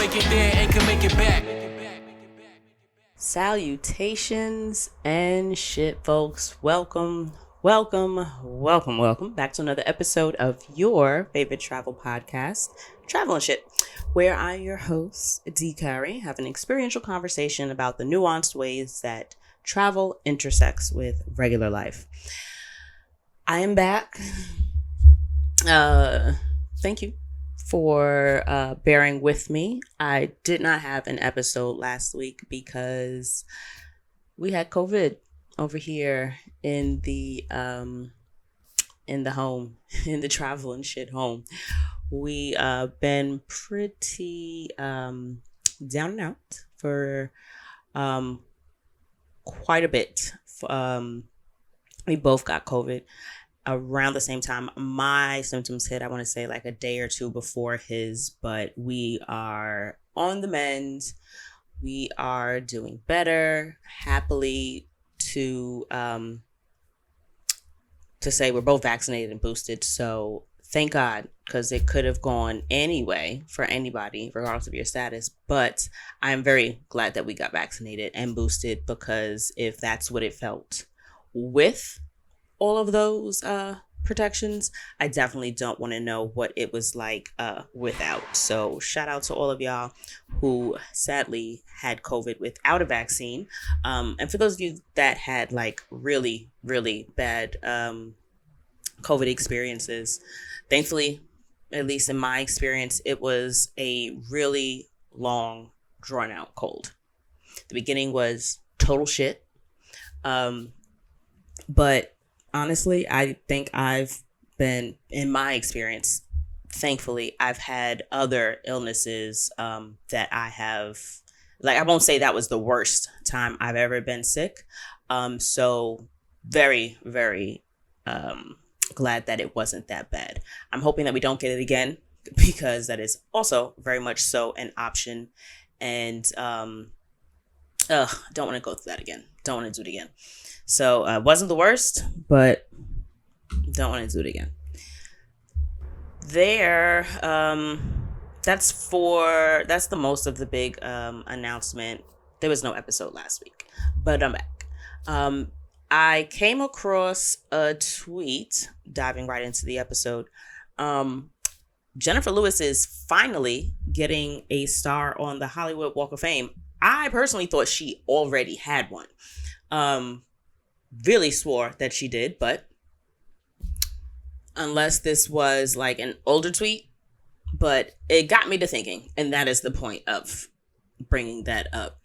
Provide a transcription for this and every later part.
make it there and can make it back. Salutations and shit, folks. Welcome back to another episode of your favorite travel podcast, Travel and Shit, where I, your host, D. Curry, have an experiential conversation about the nuanced ways that travel intersects with regular life. I am back. Thank you for bearing with me. I did not have an episode last week because we had COVID over here in the home, in the travel and shit home. We been pretty down and out for quite a bit. We both got COVID around the same time. My symptoms hit, I want to say like a day or two before his, but we are on the mend. We are doing better. Happily to say we're both vaccinated and boosted. So thank God, because it could have gone anyway for anybody, regardless of your status. But I'm very glad that we got vaccinated and boosted, because if that's what it felt with all of those protections, I definitely don't want to know what it was like without. So shout out to all of y'all who sadly had COVID without a vaccine. And for those of you that had like really, really bad COVID experiences, thankfully, at least in my experience, it was a really long, drawn out cold. The beginning was total shit. But honestly, I think I've been, in my experience, thankfully, I've had other illnesses that I have, like, I won't say that was the worst time I've ever been sick. So very, very glad that it wasn't that bad. I'm hoping that we don't get it again, because that is also very much so an option. And don't want to go through that again. Don't want to do it again. So wasn't the worst, but don't want to do it again. That's the most of the big announcement. There was no episode last week, but I'm back. I came across a tweet, diving right into the episode. Jennifer Lewis is finally getting a star on the Hollywood Walk of Fame. I personally thought she already had one. Really swore that she did, but unless this was like an older tweet, but it got me to thinking, and that is the point of bringing that up.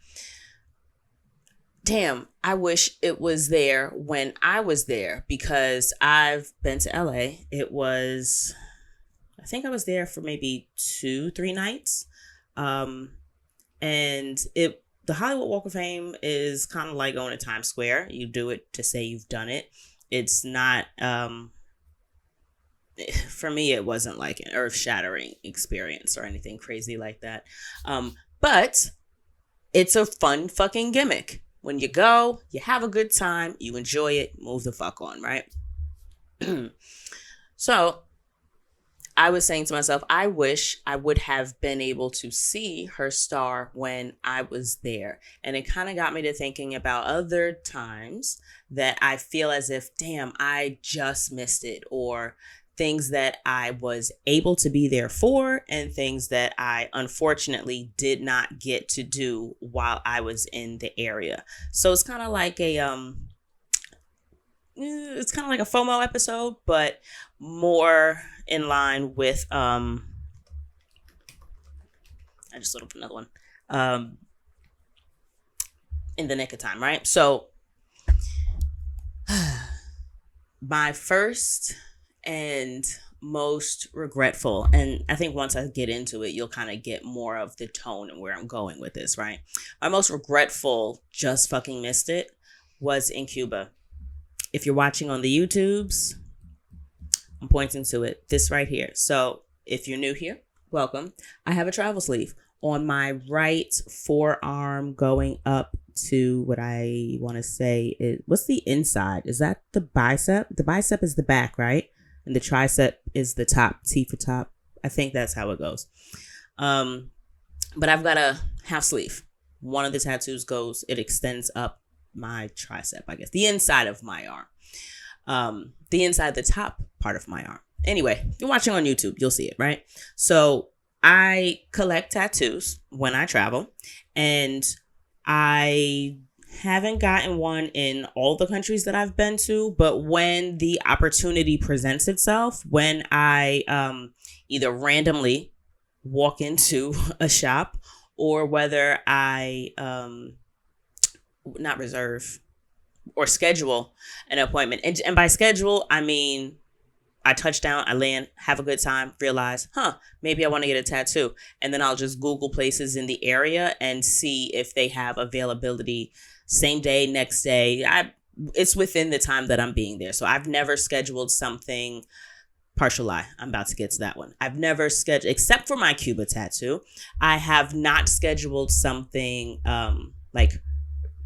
Damn, I wish it was there when I was there, because I've been to LA. I think I was there for maybe 2-3 nights. And the Hollywood Walk of Fame is kind of like going to Times Square. You do it to say you've done it. It's not, for me, it wasn't like an earth-shattering experience or anything crazy like that. But it's a fun fucking gimmick. When you go, you have a good time, you enjoy it, move the fuck on, right? So I was saying to myself, I wish I would have been able to see her star when I was there. And it kind of got me to thinking about other times that I feel as if, damn, I just missed it, or things that I was able to be there for and things that I unfortunately did not get to do while I was in the area. So it's kind of like a FOMO episode, but more in line with I just lit up another one in the nick of time, right? So my first and most regretful, and I think once I get into it, you'll kind of get more of the tone and where I'm going with this, right? My most regretful just fucking missed it was in Cuba. If you're watching on the YouTubes, I'm pointing to it, this right here. So if you're new here, welcome. I have a travel sleeve on my right forearm going up to what I want to say is, what's the inside? Is that the bicep? The bicep is the back, right? And the tricep is the top, T for top. I think that's how it goes. But I've got a half sleeve. One of the tattoos it extends up my tricep, I guess, the inside of my arm. The inside, the top part of my arm. Anyway, you're watching on YouTube, you'll see it, right? So I collect tattoos when I travel, and I haven't gotten one in all the countries that I've been to, but when the opportunity presents itself, when I either randomly walk into a shop, or whether I not reserve or schedule an appointment. And by schedule, I mean I touch down, I land, have a good time, realize, maybe I want to get a tattoo. And then I'll just Google places in the area and see if they have availability same day, next day. It's within the time that I'm being there. So I've never scheduled something. Partial lie. I'm about to get to that one. I've never scheduled, except for my Cuba tattoo, I have not scheduled something like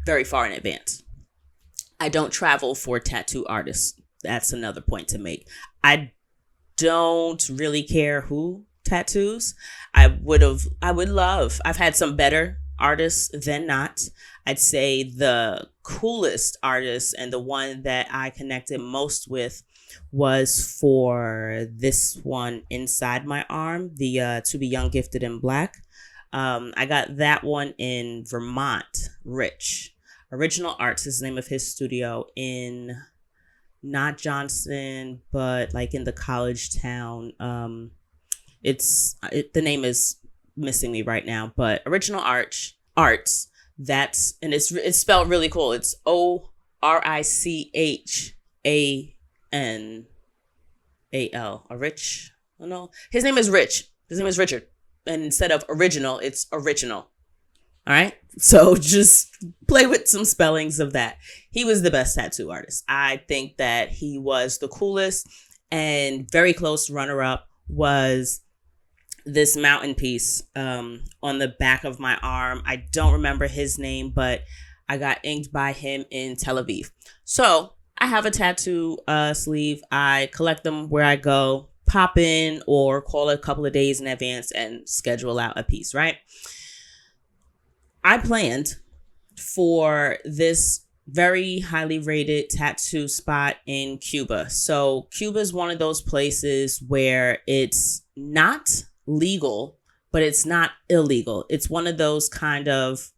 very far in advance. I don't travel for tattoo artists. That's another point to make. I don't really care who tattoos. I've had some better artists than not. I'd say the coolest artist and the one that I connected most with was for this one inside my arm, the To Be Young, Gifted, and Black. I got that one in Vermont. Rich. Original Arts is the name of his studio in not Johnson, but like in the college town. The name is missing me right now, but Original Arts. It's spelled really cool. It's ORICHANAL. Rich? Oh no, his name is Rich. His name is Richard, and instead of original, it's original. All right. So just play with some spellings of that. He was the best tattoo artist. I think that he was the coolest, and very close runner up was this mountain piece on the back of my arm. I don't remember his name, but I got inked by him in Tel Aviv. So I have a tattoo sleeve. I collect them where I go, pop in or call a couple of days in advance and schedule out a piece, right? I planned for this very highly rated tattoo spot in Cuba. So Cuba is one of those places where it's not legal, but it's not illegal. It's one of those kind of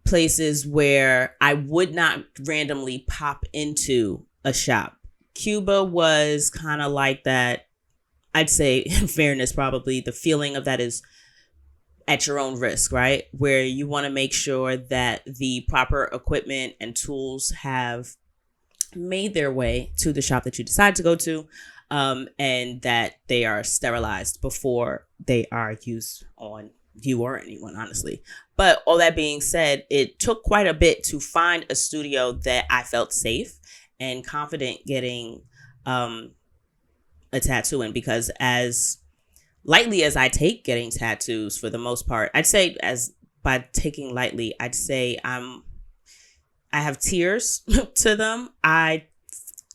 places where I would not randomly pop into a shop. Cuba was kind of like that. I'd say, in fairness, probably the feeling of that is at your own risk, right? Where you want to make sure that the proper equipment and tools have made their way to the shop that you decide to go to, and that they are sterilized before they are used on you or anyone, honestly. But all that being said, it took quite a bit to find a studio that I felt safe and confident getting a tattoo in, because as lightly as I take getting tattoos, for the most part, I'd say by taking lightly, I'd say I have tears to them. I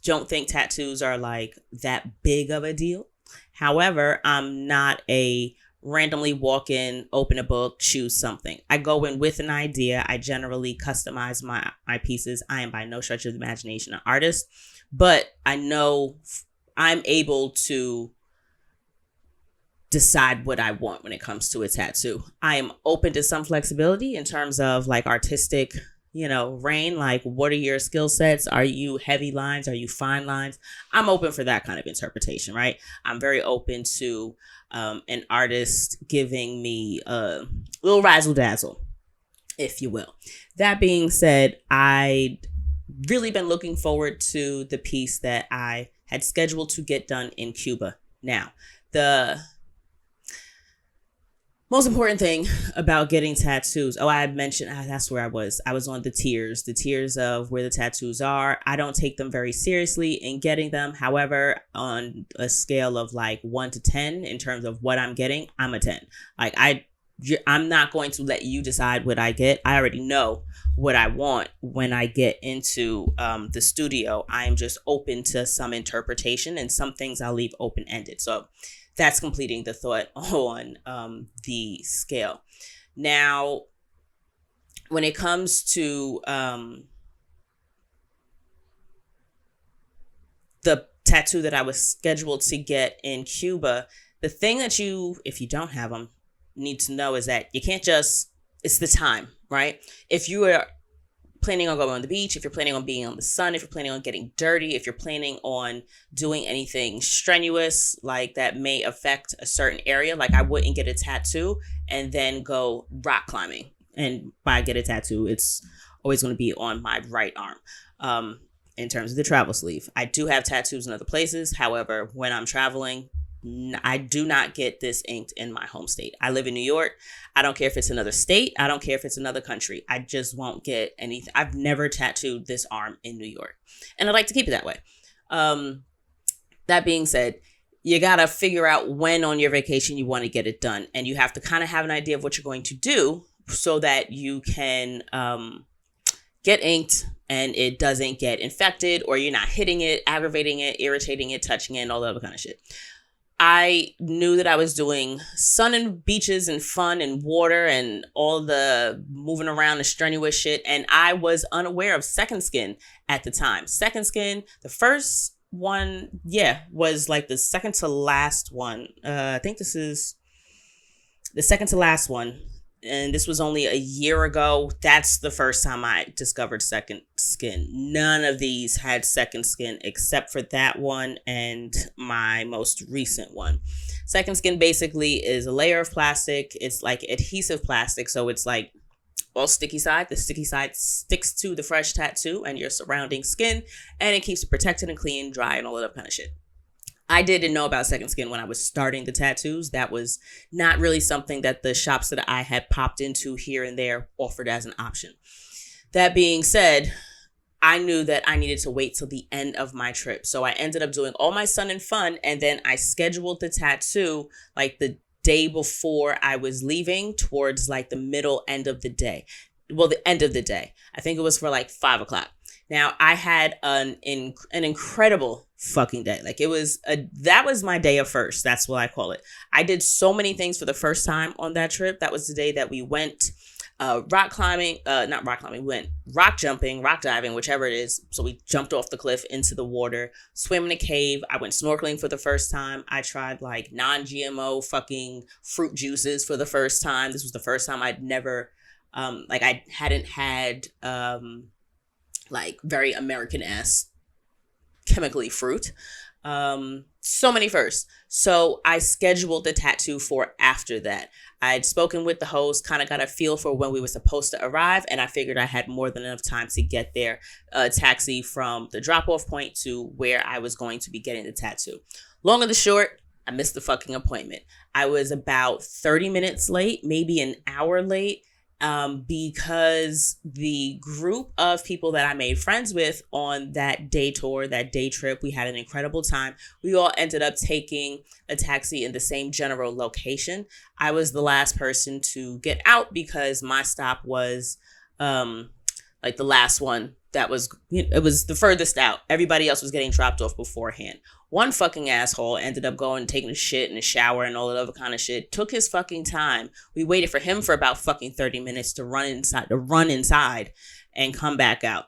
don't think tattoos are like that big of a deal. However, I'm not a randomly walk in, open a book, choose something. I go in with an idea. I generally customize my pieces. I am by no stretch of the imagination an artist, but I know I'm able to decide what I want when it comes to a tattoo. I am open to some flexibility in terms of like artistic, reign. Like, what are your skill sets? Are you heavy lines? Are you fine lines? I'm open for that kind of interpretation, right? I'm very open to an artist giving me a little razzle dazzle, if you will. That being said, I'd really been looking forward to the piece that I had scheduled to get done in Cuba. Now, the most important thing about getting tattoos. I had mentioned, that's where I was. I was on the tiers of where the tattoos are. I don't take them very seriously in getting them. However, on a scale of like 1 to 10 in terms of what I'm getting, I'm a 10. Like I'm not going to let you decide what I get. I already know what I want when I get into the studio. I'm just open to some interpretation, and some things I'll leave open-ended. So that's completing the thought on the scale. Now, when it comes to the tattoo that I was scheduled to get in Cuba, the thing that you, if you don't have them, need to know is that you can't just, it's the time, right? If you are planning on going on the beach, if you're planning on being on the sun, if you're planning on getting dirty, if you're planning on doing anything strenuous like that may affect a certain area, like I wouldn't get a tattoo and then go rock climbing. And by get a tattoo, it's always going to be on my right arm. In terms of the travel sleeve, I do have tattoos in other places. However, when I'm traveling, I do not get this inked in my home state. I live in New York. I don't care if it's another state. I don't care if it's another country. I just won't get anything. I've never tattooed this arm in New York, and I'd like to keep it that way. That being said, you got to figure out when on your vacation you want to get it done, and you have to kind of have an idea of what you're going to do so that you can get inked and it doesn't get infected, or you're not hitting it, aggravating it, irritating it, touching it, and all that other kind of shit. I knew that I was doing sun and beaches and fun and water and all the moving around and strenuous shit, and I was unaware of second skin at the time. Second skin, the first one, was like the second to last one. I think this is the second to last one. And this was only a year ago. That's the first time I discovered second skin. None of these had second skin except for that one and my most recent one. Second skin basically is a layer of plastic. It's like adhesive plastic. So it's like all sticky side. The sticky side sticks to the fresh tattoo and your surrounding skin, and it keeps it protected and clean, dry, and all that kind of shit. I didn't know about second skin when I was starting the tattoos. That was not really something that the shops that I had popped into here and there offered as an option. That being said, I knew that I needed to wait till the end of my trip. So I ended up doing all my sun and fun, and then I scheduled the tattoo like the day before I was leaving, towards like the middle end of the day. Well, the end of the day. I think it was for like 5 o'clock. Now, I had an incredible fucking day. Like that was my day of first. That's what I call it. I did so many things for the first time on that trip. That was the day that we went rock climbing, not rock climbing, we went rock jumping, rock diving, whichever it is. So we jumped off the cliff into the water, swam in a cave. I went snorkeling for the first time. I tried like non-GMO fucking fruit juices for the first time. This was the first time I'd never, I hadn't had, like very American ass chemically fruit. So many firsts. So I scheduled the tattoo for after that. I'd spoken with the host, kind of got a feel for when we were supposed to arrive, and I figured I had more than enough time to get there, taxi from the drop-off point to where I was going to be getting the tattoo. Long and the short, I missed the fucking appointment. I was about 30 minutes late, maybe an hour late, because the group of people that I made friends with on that day tour, that day trip, we had an incredible time. We all ended up taking a taxi in the same general location. I was the last person to get out because my stop was like the last one that was, it was the furthest out. Everybody else was getting dropped off beforehand. One fucking asshole ended up going and taking a shit and a shower and all that other kind of shit. Took his fucking time. We waited for him for about fucking 30 minutes to run inside and come back out.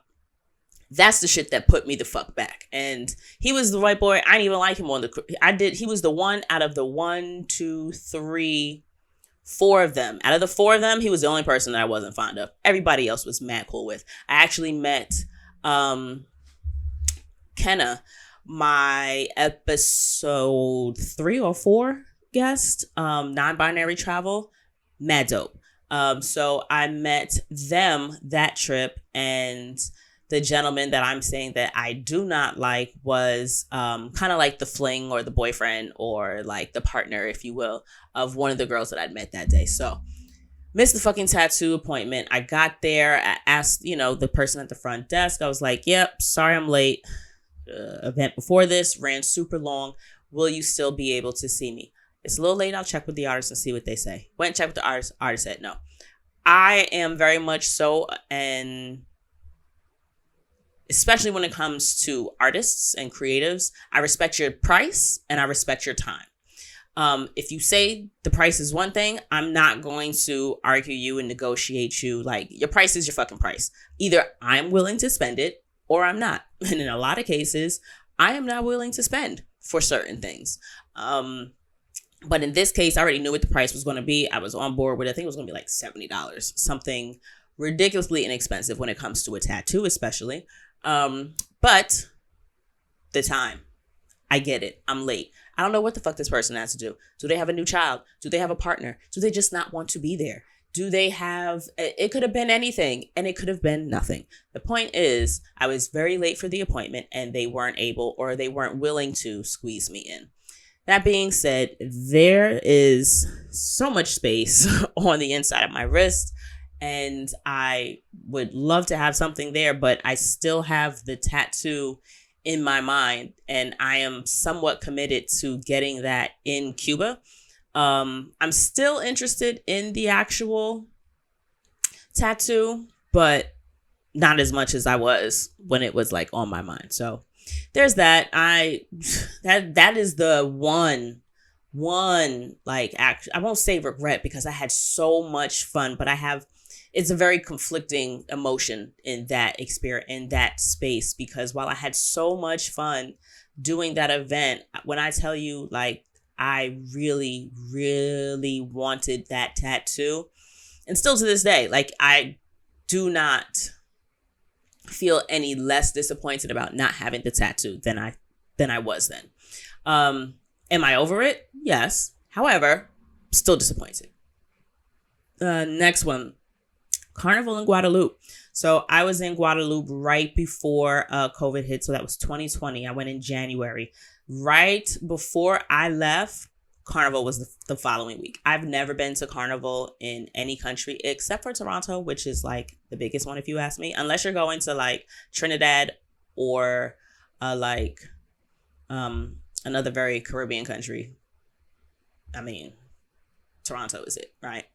That's the shit that put me the fuck back. And he was the white boy. I didn't even like him on the, he was the one out of the 1, 2, 3, 4 of them. Out of the 4 of them, he was the only person that I wasn't fond of. Everybody else was mad cool with. I actually met Kenna, my episode 3 or 4 guest, non-binary travel, mad dope. So I met them that trip, and the gentleman that I'm saying that I do not like was kind of like the fling or the boyfriend or like the partner, if you will, of one of the girls that I'd met that day. So missed the fucking tattoo appointment. I got there. I asked, the person at the front desk. I was like, yep, sorry I'm late. Event before this ran super long. Will you still be able to see me? It's a little late. I'll check with the artist and see what they say. Went and checked with the artist. Artist said no. I am very much so, and especially when it comes to artists and creatives, I respect your price and I respect your time. If you say the price is one thing, I'm not going to argue you and negotiate you. Like, your price is your fucking price. Either I'm willing to spend it or I'm not. And in a lot of cases, I am not willing to spend for certain things. But in this case, I already knew what the price was going to be. I was on board with it. I think it was going to be like $70, something ridiculously inexpensive when it comes to a tattoo, especially. But the time, I get it. I'm late. I don't know what the fuck this person has to do. Do they have a new child? Do they have a partner? Do they just not want to be there? Do they have, it could have been anything and it could have been nothing. The point is, I was very late for the appointment and they weren't able or they weren't willing to squeeze me in. That being said, there is so much space on the inside of my wrist and I would love to have something there, but I still have the tattoo in my mind and I am somewhat committed to getting that in Cuba. I'm still interested in the actual tattoo, but not as much as I was when it was like on my mind. So there's that. That is the one like act. I won't say regret because I had so much fun, but it's a very conflicting emotion in that experience, in that space, because while I had so much fun doing that event, when I tell you, like, I really, really wanted that tattoo, and still to this day, like, I do not feel any less disappointed about not having the tattoo than I was then. Am I over it? Yes. However, still disappointed. Next one. Carnival in Guadeloupe. So I was in Guadeloupe right before COVID hit. So that was 2020. I went in January. Right before I left, Carnival was the following week. I've never been to Carnival in any country except for Toronto, which is like the biggest one if you ask me. Unless you're going to like Trinidad or another very Caribbean country. I mean, Toronto is it, right?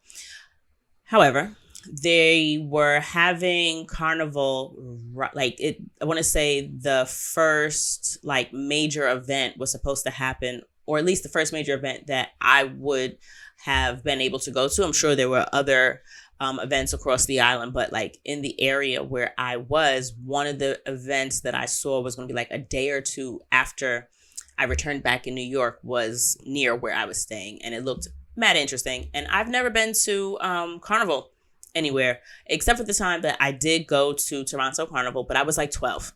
However, they were having Carnival, like it. I want to say the first like major event was supposed to happen, or at least the first major event that I would have been able to go to. I'm sure there were other events across the island, but like in the area where I was, one of the events that I saw was going to be like a day or two after I returned back in New York was near where I was staying, and it looked mad interesting. And I've never been to Carnival anywhere except for the time that I did go to Toronto Carnival, but I was like 12.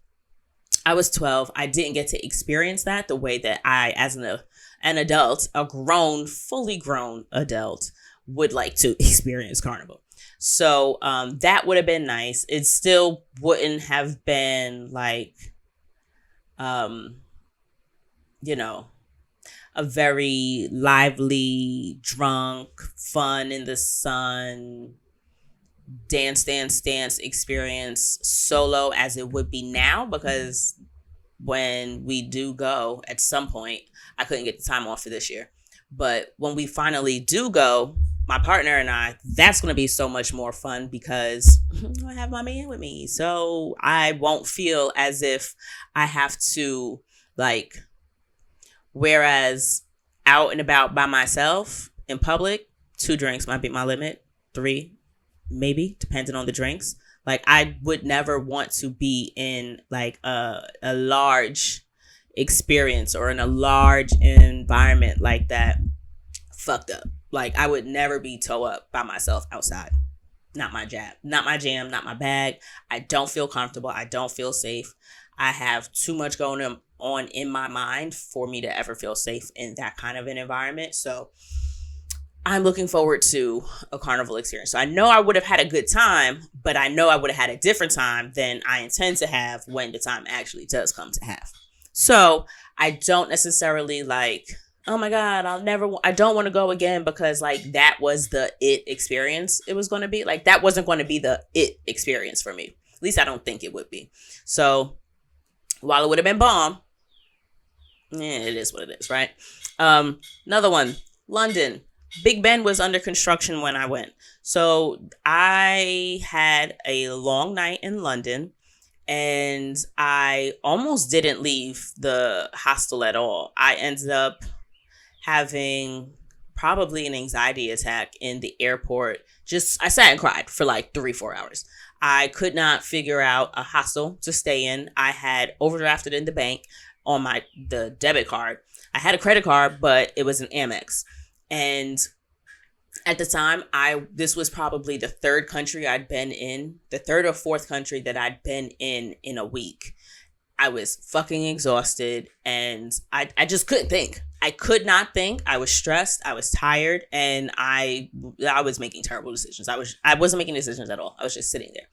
I was 12. I didn't get to experience that the way that I, as an adult, a grown, fully grown adult, would like to experience Carnival. So that would have been nice. It still wouldn't have been like, a very lively, drunk, fun in the sun, dance experience solo as it would be now, because when we do go at some point, I couldn't get the time off for this year. But when we finally do go, my partner and I, that's going to be so much more fun because I have my man with me. So I won't feel as if I have to like, whereas out and about by myself in public, 2 drinks might be my limit, 3 maybe, depending on the drinks. Like, I would never want to be in like a large experience or in a large environment like that fucked up. Like, I would never be toe up by myself outside. Not my jam, not my bag. I don't feel comfortable. I don't feel safe. I have too much going on in my mind for me to ever feel safe in that kind of an environment. So I'm looking forward to a Carnival experience. So I know I would have had a good time, but I know I would have had a different time than I intend to have when the time actually does come to have. So I don't necessarily like, oh my God, I don't want to go again because like that was the it experience it was going to be. Like, that wasn't going to be the it experience for me. At least I don't think it would be. So while it would have been bomb, it is what it is, right? Another one, London. Big Ben was under construction when I went. So I had a long night in London and I almost didn't leave the hostel at all. I ended up having probably an anxiety attack in the airport. I sat and cried for like 3-4 hours. I could not figure out a hostel to stay in. I had overdrafted in the bank on the debit card. I had a credit card, but it was an Amex. And at the time, this was probably the third country I'd been in, the third or fourth country that I'd been in a week. I was fucking exhausted, and I just couldn't think. I could not think. I was stressed. I was tired, and I was making terrible decisions. I wasn't making decisions at all. I was just sitting there.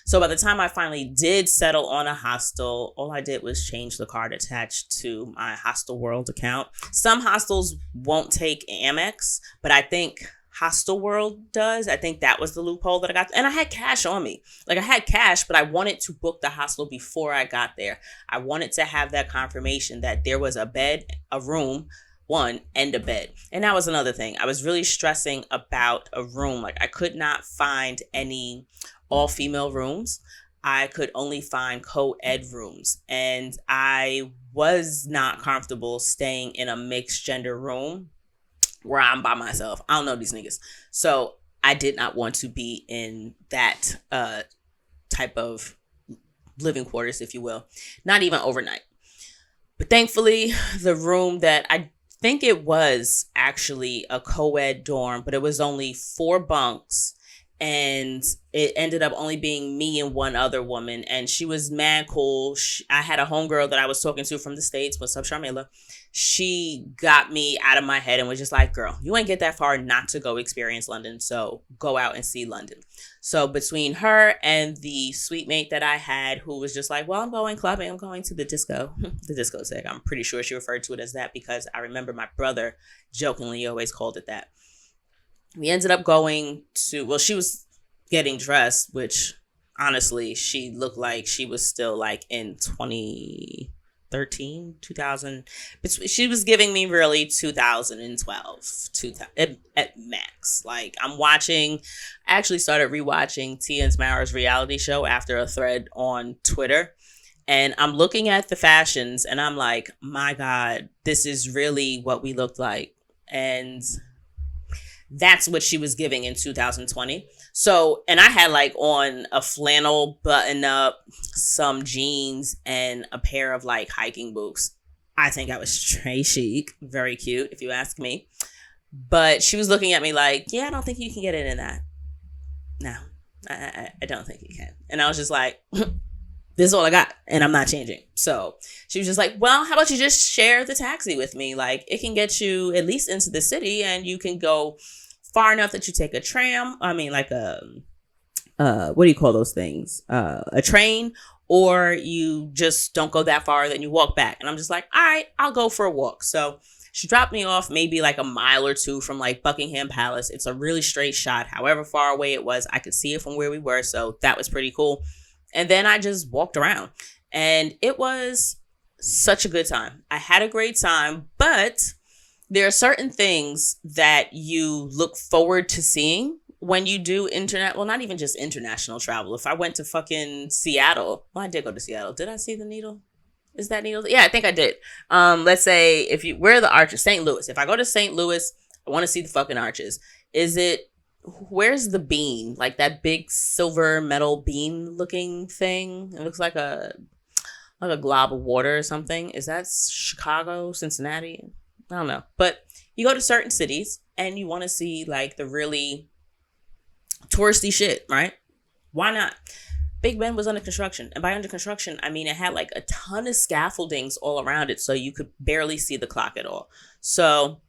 So by the time I finally did settle on a hostel, all I did was change the card attached to my Hostel World account. Some hostels won't take Amex, but I think Hostel World does. I think that was the loophole that I got. And I had cash on me. Like, I had cash, but I wanted to book the hostel before I got there. I wanted to have that confirmation that there was a bed, a room, and a bed. And that was another thing. I was really stressing about a room. Like, I could not find any all-female rooms. I could only find co-ed rooms. And I was not comfortable staying in a mixed gender room where I'm by myself. I don't know these niggas. So I did not want to be in that type of living quarters, if you will. Not even overnight. But thankfully, the room that I think it was actually a co-ed dorm, but it was only 4 bunks. And it ended up only being me and one other woman. And she was mad cool. I had a homegirl that I was talking to from the States. What's up, Sharmila? She got me out of my head and was just like, girl, you ain't get that far not to go experience London. So go out and see London. So between her and the suite mate that I had, who was just like, well, I'm going clubbing. I'm going to the disco. The disco sec. I'm pretty sure she referred to it as that because I remember my brother jokingly always called it that. We ended up going to, she was getting dressed, which honestly, she looked like she was still like in 2013, 2000. She was giving me really 2012 at max. Like, I actually started rewatching Tia and Tamara's reality show after a thread on Twitter. And I'm looking at the fashions and I'm like, my God, this is really what we looked like. And that's what she was giving in 2020. So, and I had like on a flannel button up, some jeans, and a pair of like hiking boots. I think I was straight chic. Very cute, if you ask me. But she was looking at me like, yeah, I don't think you can get in that. No, I don't think you can. And I was just like, this is all I got, and I'm not changing. So she was just like, well, how about you just share the taxi with me? Like, it can get you at least into the city, and you can go far enough that you take a tram. I mean, like what do you call those things? A train, or you just don't go that far, then you walk back. And I'm just like, all right, I'll go for a walk. So she dropped me off maybe like a mile or two from like Buckingham Palace. It's a really straight shot. However far away it was, I could see it from where we were. So that was pretty cool. And then I just walked around, and it was such a good time. I had a great time, but there are certain things that you look forward to seeing when you do not even just international travel. If I went to fucking Seattle, well, I did go to Seattle. Did I see the needle? Is that needle? Yeah, I think I did. Let's say where are the arches? St. Louis. If I go to St. Louis, I want to see the fucking arches. Where's the bean? Like that big silver metal bean looking thing. It looks like a glob of water or something. Is that Chicago, Cincinnati? I don't know. But you go to certain cities and you want to see like the really touristy shit, right? Why not? Big Ben was under construction. And by under construction, I mean it had like a ton of scaffoldings all around it, so you could barely see the clock at all. So,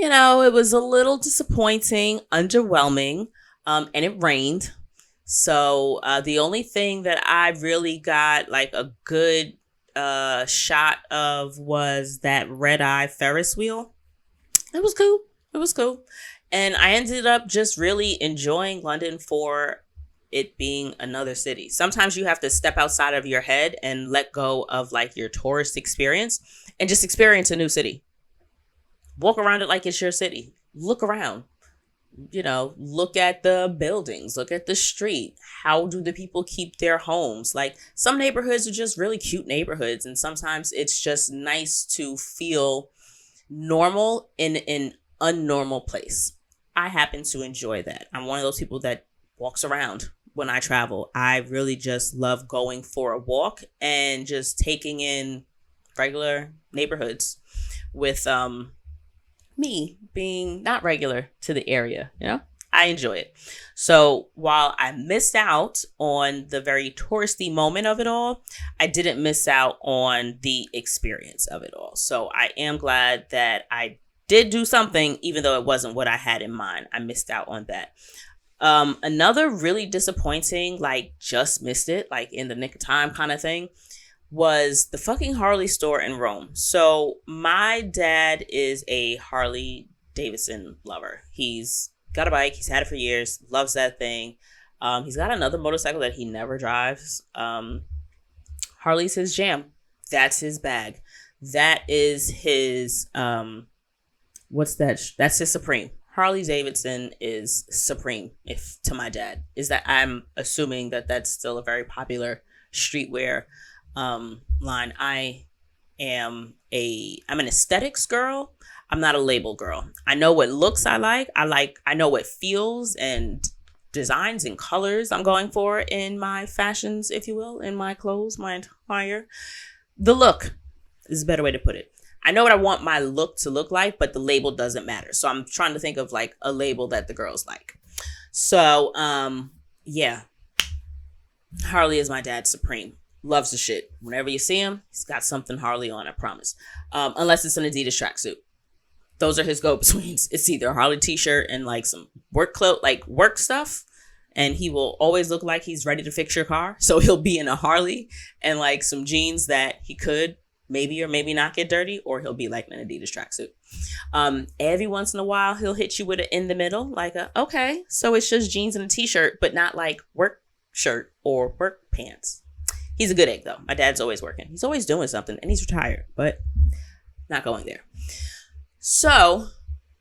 it was a little disappointing, underwhelming, and it rained. So the only thing that I really got like a good shot of was that red eye Ferris wheel. It was cool. And I ended up just really enjoying London for it being another city. Sometimes you have to step outside of your head and let go of like your tourist experience and just experience a new city. Walk around it like it's your city. Look around. Look at the buildings, look at the street. How do the people keep their homes? Like, some neighborhoods are just really cute neighborhoods, and sometimes it's just nice to feel normal in an unnormal place. I happen to enjoy that. I'm one of those people that walks around when I travel. I really just love going for a walk and just taking in regular neighborhoods with me being not regular to the area, you know? I enjoy it. So while I missed out on the very touristy moment of it all, I didn't miss out on the experience of it all. So I am glad that I did do something, even though it wasn't what I had in mind. I missed out on that. Another really disappointing, like just missed it, like in the nick of time kind of thing, was the fucking Harley store in Rome. So my dad is a Harley Davidson lover. He's got a bike. He's had it for years. Loves that thing. He's got another motorcycle that he never drives. Harley's his jam. That's his bag. That is his, what's that? That's his Supreme. Harley Davidson is Supreme, if to my dad. Is that I'm assuming that that's still a very popular streetwear line. I'm an aesthetics girl. I'm not a label girl. I know what looks I know what feels and designs and colors I'm going for in my fashions, if you will, in my clothes, my attire. The look is a better way to put it. I know what I want my look to look like, but the label doesn't matter. So I'm trying to think of like a label that the girls like. So, yeah. Harley is my dad's Supreme. Loves the shit. Whenever you see him, he's got something Harley on, I promise. Unless it's an Adidas tracksuit. Those are his go-betweens. It's either a Harley t-shirt and like some work clothes, like work stuff. And he will always look like he's ready to fix your car. So he'll be in a Harley and like some jeans that he could maybe or maybe not get dirty, or he'll be like an Adidas tracksuit. Every once in a while, he'll hit you with it in the middle, like okay, so it's just jeans and a t-shirt, but not like work shirt or work pants. He's a good egg though. My dad's always working. He's always doing something, and he's retired, but not going there. So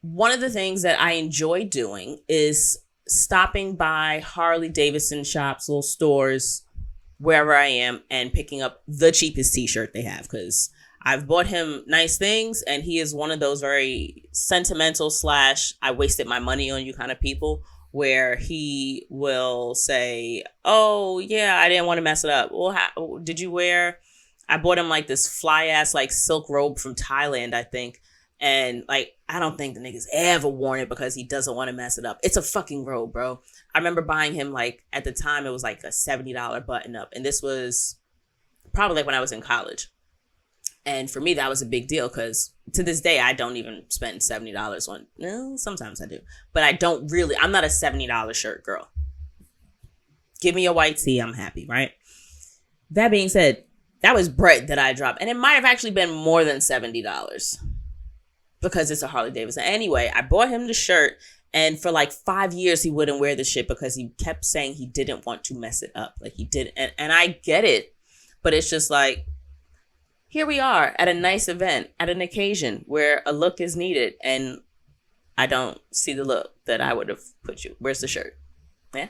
one of the things that I enjoy doing is stopping by Harley Davidson shops, little stores, wherever I am, and picking up the cheapest t-shirt they have, because I've bought him nice things, and he is one of those very sentimental / I wasted my money on you kind of people, where he will say, oh yeah, I didn't want to mess it up. Well, did you wear, I bought him like this fly ass like silk robe from Thailand, I think. And like, I don't think the nigga's ever worn it because he doesn't want to mess it up. It's a fucking robe, bro. I remember buying him, like, at the time it was like a $70 button up. And this was probably like when I was in college. And for me, that was a big deal because to this day, I don't even spend $70 on, no, sometimes I do. But I'm not a $70 shirt girl. Give me a white tee, I'm happy, right? That being said, that was bread that I dropped. And it might have actually been more than $70. Because it's a Harley Davidson. Anyway, I bought him the shirt, and for like 5 years he wouldn't wear the shit because he kept saying he didn't want to mess it up. Like he did, and I get it, but it's just like, here we are at a nice event, at an occasion where a look is needed, and I don't see the look that I would have put you. Where's the shirt? Yeah.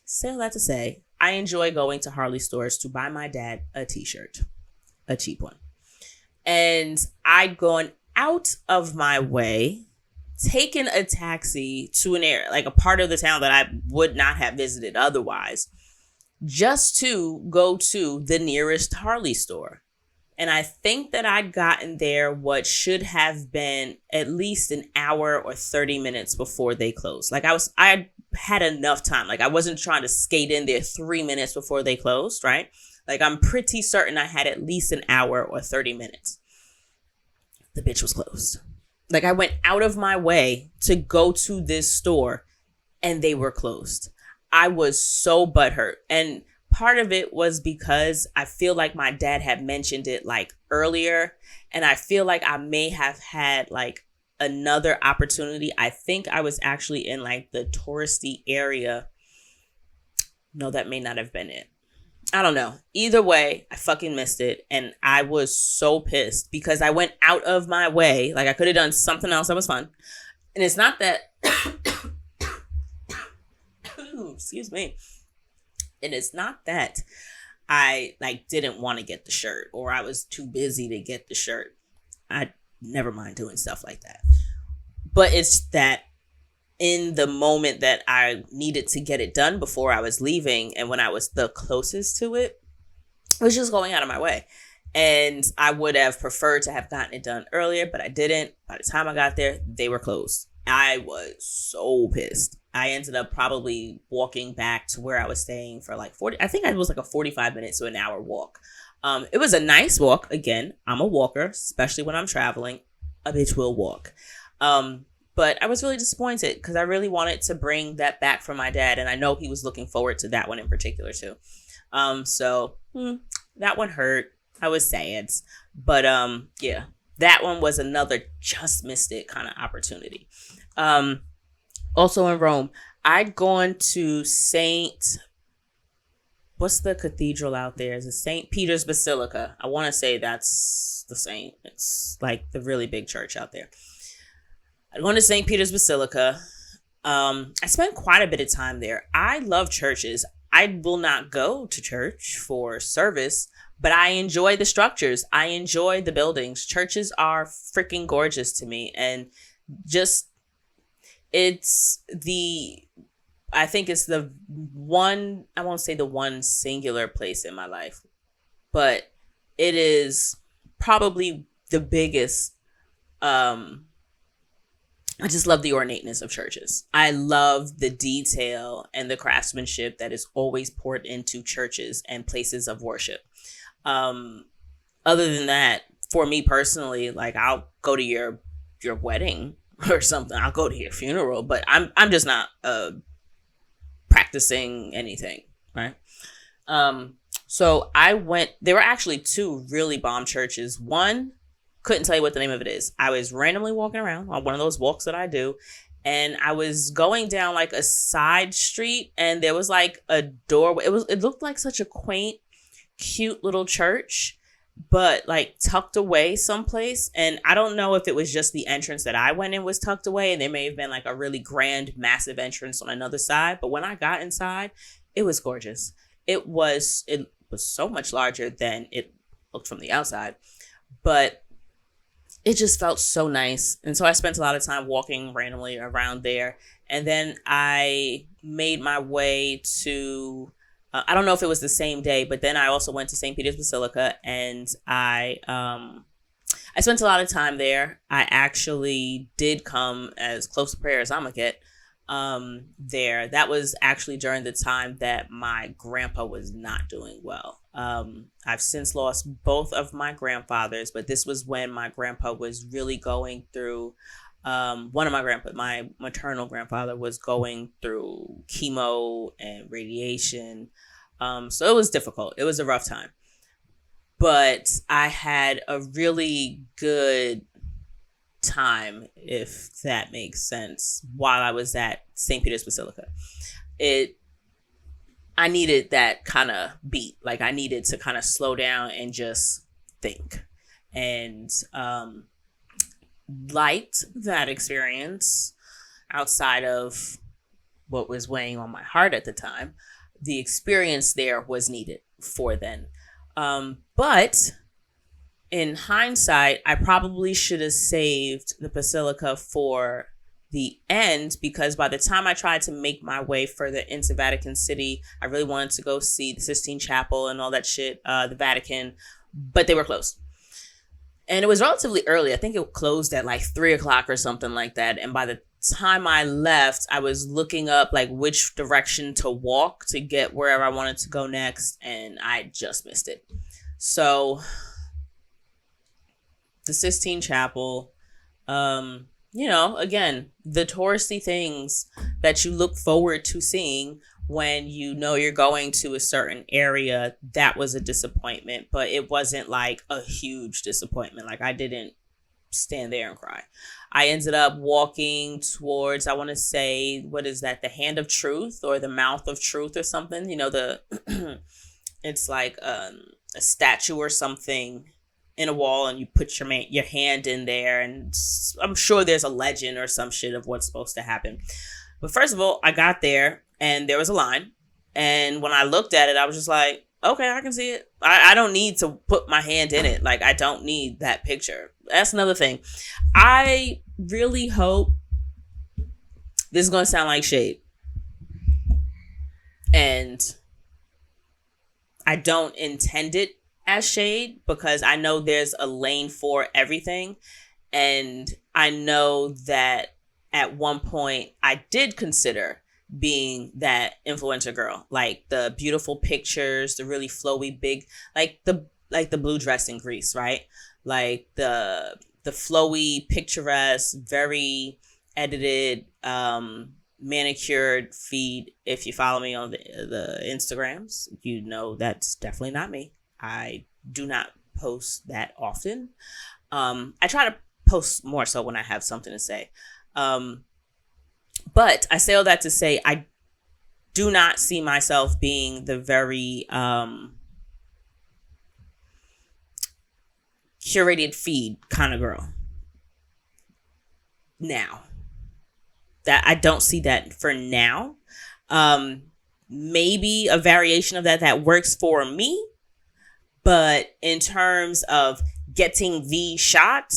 Say all that to say, I enjoy going to Harley stores to buy my dad a t-shirt, a cheap one. And I'd gone out of my way, taken a taxi to an area, like a part of the town that I would not have visited otherwise, just to go to the nearest Harley store. And I think that I'd gotten there what should have been at least an hour or 30 minutes before they closed. Like I had enough time. Like I wasn't trying to skate in there 3 minutes before they closed, right? Like, I'm pretty certain I had at least an hour or 30 minutes. The bitch was closed. Like, I went out of my way to go to this store, and they were closed. I was so butthurt. And part of it was because I feel like my dad had mentioned it, like, earlier. And I feel like I may have had, like, another opportunity. I think I was actually in, like, the touristy area. No, that may not have been it. I don't know. Either way, I fucking missed it. And I was so pissed because I went out of my way. Like, I could have done something else that was fun. And it's not that... Excuse me. And it's not that I, like, didn't want to get the shirt or I was too busy to get the shirt. I never mind doing stuff like that. But it's that in the moment that I needed to get it done before I was leaving, and when I was the closest to it, I was just going out of my way. And I would have preferred to have gotten it done earlier, but I didn't. By the time I got there, they were closed. I was so pissed. I ended up probably walking back to where I was staying for like 40. I think it was like a 45 minutes to an hour walk. It was a nice walk. Again, I'm a walker, especially when I'm traveling. A bitch will walk. But I was really disappointed because I really wanted to bring that back for my dad. And I know he was looking forward to that one in particular too. So that one hurt. I was sad. But yeah, that one was another just missed it kind of opportunity. Also in Rome, I'd gone to what's the cathedral out there? Is it St. Peter's Basilica? I want to say that's the same. It's like the really big church out there. I'd gone to St. Peter's Basilica. I spent quite a bit of time there. I love churches. I will not go to church for service, but I enjoy the structures. I enjoy the buildings. Churches are freaking gorgeous to me. And just, I think it's the one, I won't say the one singular place in my life, but it is probably the biggest. I just love the ornateness of churches. I love the detail and the craftsmanship that is always poured into churches and places of worship. Other than that, for me personally, like I'll go to your wedding or something. I'll go to your funeral, but I'm just not practicing anything, right? So I went. There were actually two really bomb churches. One, couldn't tell you what the name of it is. I was randomly walking around on one of those walks that I do, and I was going down like a side street, and there was like a doorway. It looked like such a quaint, cute little church, but like tucked away someplace. And I don't know if it was just the entrance that I went in was tucked away, and there may have been like a really grand, massive entrance on another side. But when I got inside, it was gorgeous. It was so much larger than it looked from the outside, but it just felt so nice. And so I spent a lot of time walking randomly around there. And then I made my way to, I don't know if it was the same day, but then I also went to St. Peter's Basilica, and I spent a lot of time there. I actually did come as close to prayer as I'm gonna get there. That was actually during the time that my grandpa was not doing well. I've since lost both of my grandfathers, but this was when my grandpa was really going through, my maternal grandfather was going through chemo and radiation. So it was difficult. It was a rough time, but I had a really good time, if that makes sense, while I was at St. Peter's Basilica. I needed that kind of beat. Like I needed to kind of slow down and just think. And liked that experience outside of what was weighing on my heart at the time. The experience there was needed for then. But in hindsight, I probably should have saved the Basilica for the end, because by the time I tried to make my way further into Vatican City, I really wanted to go see the Sistine Chapel and all that shit, the Vatican, but they were closed. And it was relatively early. I think it closed at like 3:00 or something like that. And by the time I left, I was looking up like which direction to walk to get wherever I wanted to go next, and I just missed it. So the Sistine Chapel, again, the touristy things that you look forward to seeing when you know you're going to a certain area, that was a disappointment, but it wasn't like a huge disappointment. Like I didn't stand there and cry. I ended up walking towards, I want to say, what is that? The Hand of Truth or the Mouth of Truth or something, it's like a statue or something in a wall, and you put your hand in there, and I'm sure there's a legend or some shit of what's supposed to happen. But first of all, I got there and there was a line, and when I looked at it, I was just like, okay, I can see it. I don't need to put my hand in it. Like I don't need that picture. that's another thing. I really hope this is going to sound like shade. And I don't intend it as shade because I know there's a lane for everything. And I know that at one point I did consider being that influencer girl, like the beautiful pictures, the really flowy big, like the blue dress in Greece, right? Like the flowy, picturesque, very edited, manicured feed. If you follow me on the Instagrams, you know that's definitely not me. I do not post that often. I try to post more so when I have something to say. But I say all that to say I do not see myself being the very curated feed kind of girl. Now, that I don't see that for now. Maybe a variation of that works for me, but in terms of getting the shot,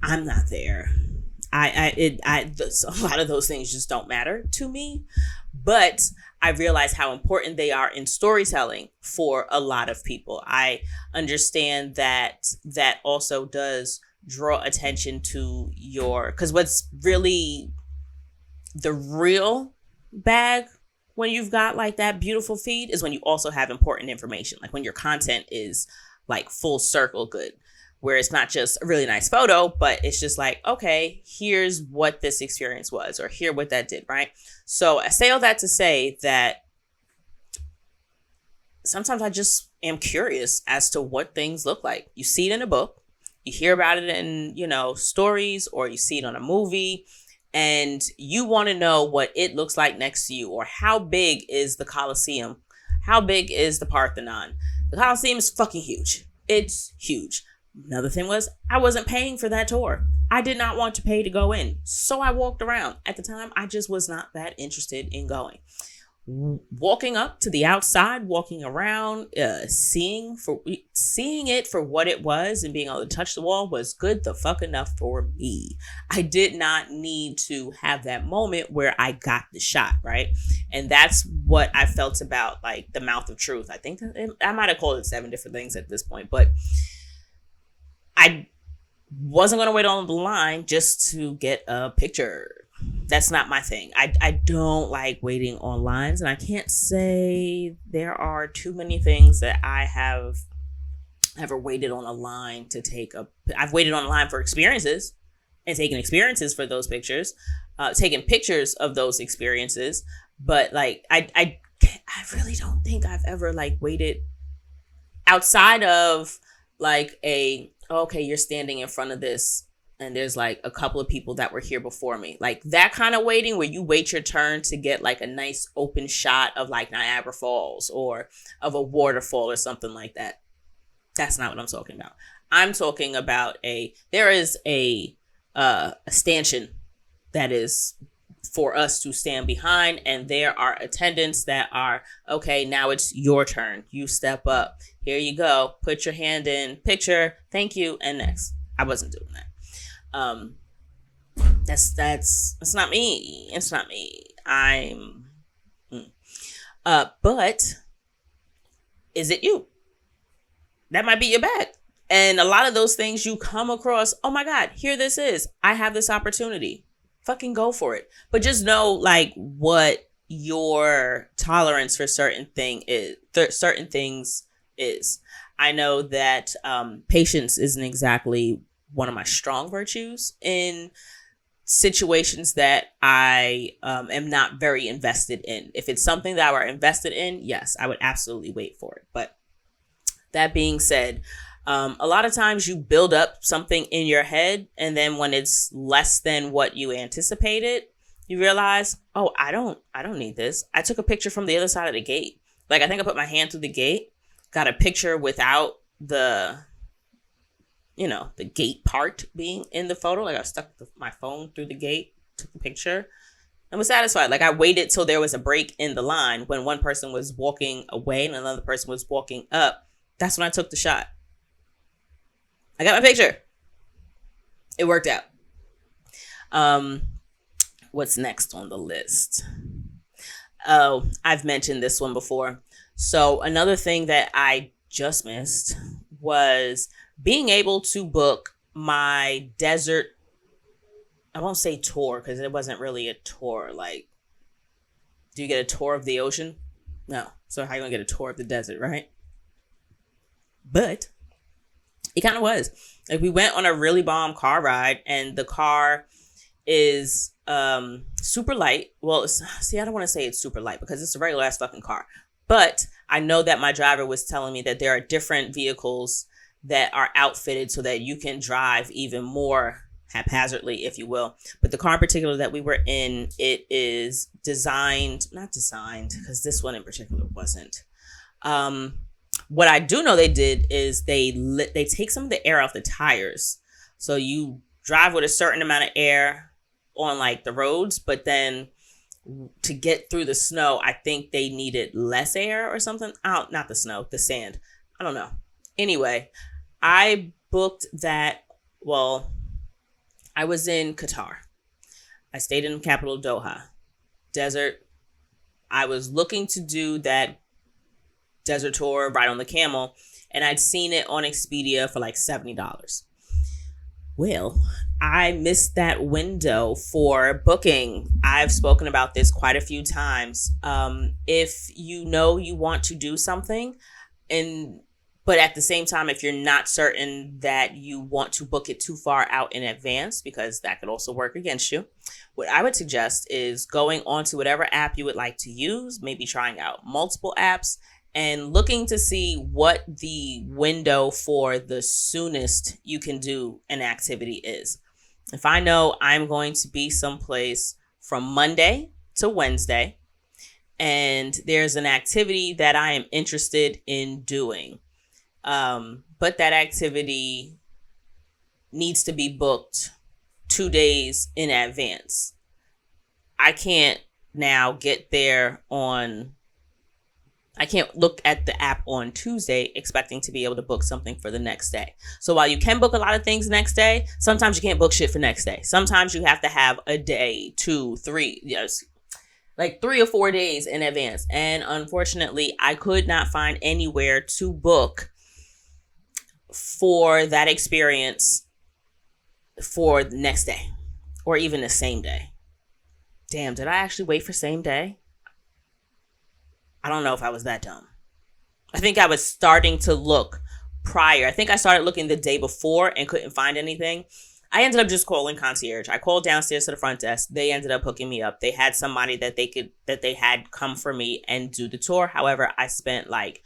I'm not there. A lot of those things just don't matter to me, but I realize how important they are in storytelling for a lot of people. I understand that also does draw attention to because what's really the real bag when you've got like that beautiful feed is when you also have important information, like when your content is like full circle good, where it's not just a really nice photo, but it's just like, okay, here's what this experience was, or here what that did, right? So I say all that to say that sometimes I just am curious as to what things look like. You see it in a book, you hear about it in, stories, or you see it on a movie, and you want to know what it looks like next to you, or how big is the Colosseum? How big is the Parthenon? The Colosseum is fucking huge. It's huge. Another thing was I wasn't paying for that tour. I did not want to pay to go in. So I walked around. At the time, I just was not that interested in going. Walking up to the outside, walking around, seeing it for what it was and being able to touch the wall was good the fuck enough for me. I did not need to have that moment where I got the shot, right? And that's what I felt about like the Mouth of Truth. I think I might have called it 7 different things at this point, but I wasn't going to wait on the line just to get a picture. That's not my thing. I don't like waiting on lines, and I can't say there are too many things that I have ever waited on a line to take I've waited on a line for experiences and taken experiences for those pictures, taken pictures of those experiences. But like, I really don't think I've ever like waited outside of like okay, you're standing in front of this and there's like a couple of people that were here before me. Like that kind of waiting where you wait your turn to get like a nice open shot of like Niagara Falls or of a waterfall or something like that. That's not what I'm talking about. I'm talking about there is a stanchion that is for us to stand behind, and there are attendants that are, okay, now it's your turn. You step up. Here you go. Put your hand in. Picture. Thank you. And next. I wasn't doing that. That's not me. It's not me. But is it you? That might be your bag. And a lot of those things you come across, oh my God, here this is. I have this opportunity. Fucking go for it. But just know like what your tolerance for certain things is. I know that patience isn't exactly one of my strong virtues in situations that I am not very invested in. If it's something that I were invested in, yes, I would absolutely wait for it. But that being said, a lot of times you build up something in your head, and then when it's less than what you anticipated, you realize, oh, I don't need this. I took a picture from the other side of the gate. Like I think I put my hand through the gate, got a picture without the gate part being in the photo. Like I stuck my phone through the gate, took the picture, and was satisfied. Like I waited till there was a break in the line when one person was walking away and another person was walking up. That's when I took the shot. I got my picture. It worked out. What's next on the list? Oh, I've mentioned this one before. So another thing that I just missed was being able to book my desert. I won't say tour because it wasn't really a tour. Like, do you get a tour of the ocean? No. So how you gonna get a tour of the desert, right? But it kind of was. Like, we went on a really bomb car ride, and the car is super light. Well, see, I don't want to say it's super light because it's a regular ass fucking car. But I know that my driver was telling me that there are different vehicles that are outfitted so that you can drive even more haphazardly, if you will. But the car in particular that we were in, it is not designed, because this one in particular wasn't. What I do know they did is they take some of the air off the tires. So you drive with a certain amount of air on like the roads, but then to get through the snow, I think they needed less air or something. Oh, not the snow, the sand. I don't know. Anyway, I booked that. Well, I was in Qatar. I stayed in the capital, Doha. Desert. I was looking to do that desert tour, ride on the camel, and I'd seen it on Expedia for like $70. Well, I missed that window for booking. I've spoken about this quite a few times. If you know you want to do something, but at the same time, if you're not certain that you want to book it too far out in advance, because that could also work against you, what I would suggest is going onto whatever app you would like to use, maybe trying out multiple apps, and looking to see what the window for the soonest you can do an activity is. If I know I'm going to be someplace from Monday to Wednesday, and there's an activity that I am interested in doing, but that activity needs to be booked 2 days in advance, I can't now get there I can't look at the app on Tuesday expecting to be able to book something for the next day. So while you can book a lot of things next day, sometimes you can't book shit for next day. Sometimes you have to have a day, 2, 3, yes, like 3 or 4 days in advance. And unfortunately, I could not find anywhere to book for that experience for the next day or even the same day. Damn, did I actually wait for same day? I don't know if I was that dumb. I think I was starting to look prior. I think I started looking the day before and couldn't find anything. I ended up just calling concierge. I called downstairs to the front desk. They ended up hooking me up. They had somebody that they had come for me and do the tour. However, I spent like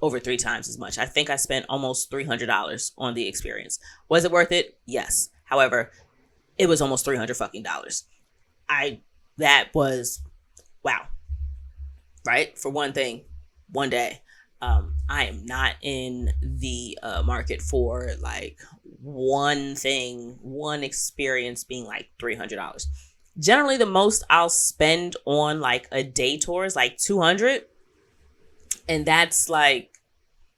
over 3 times as much. I think I spent almost $300 on the experience. Was it worth it? Yes. However, it was almost $300 fucking dollars. That was wow. Right? For one thing, one day. I am not in the market for like one experience being like $300. Generally, the most I'll spend on like a day tour is like $200. And that's like,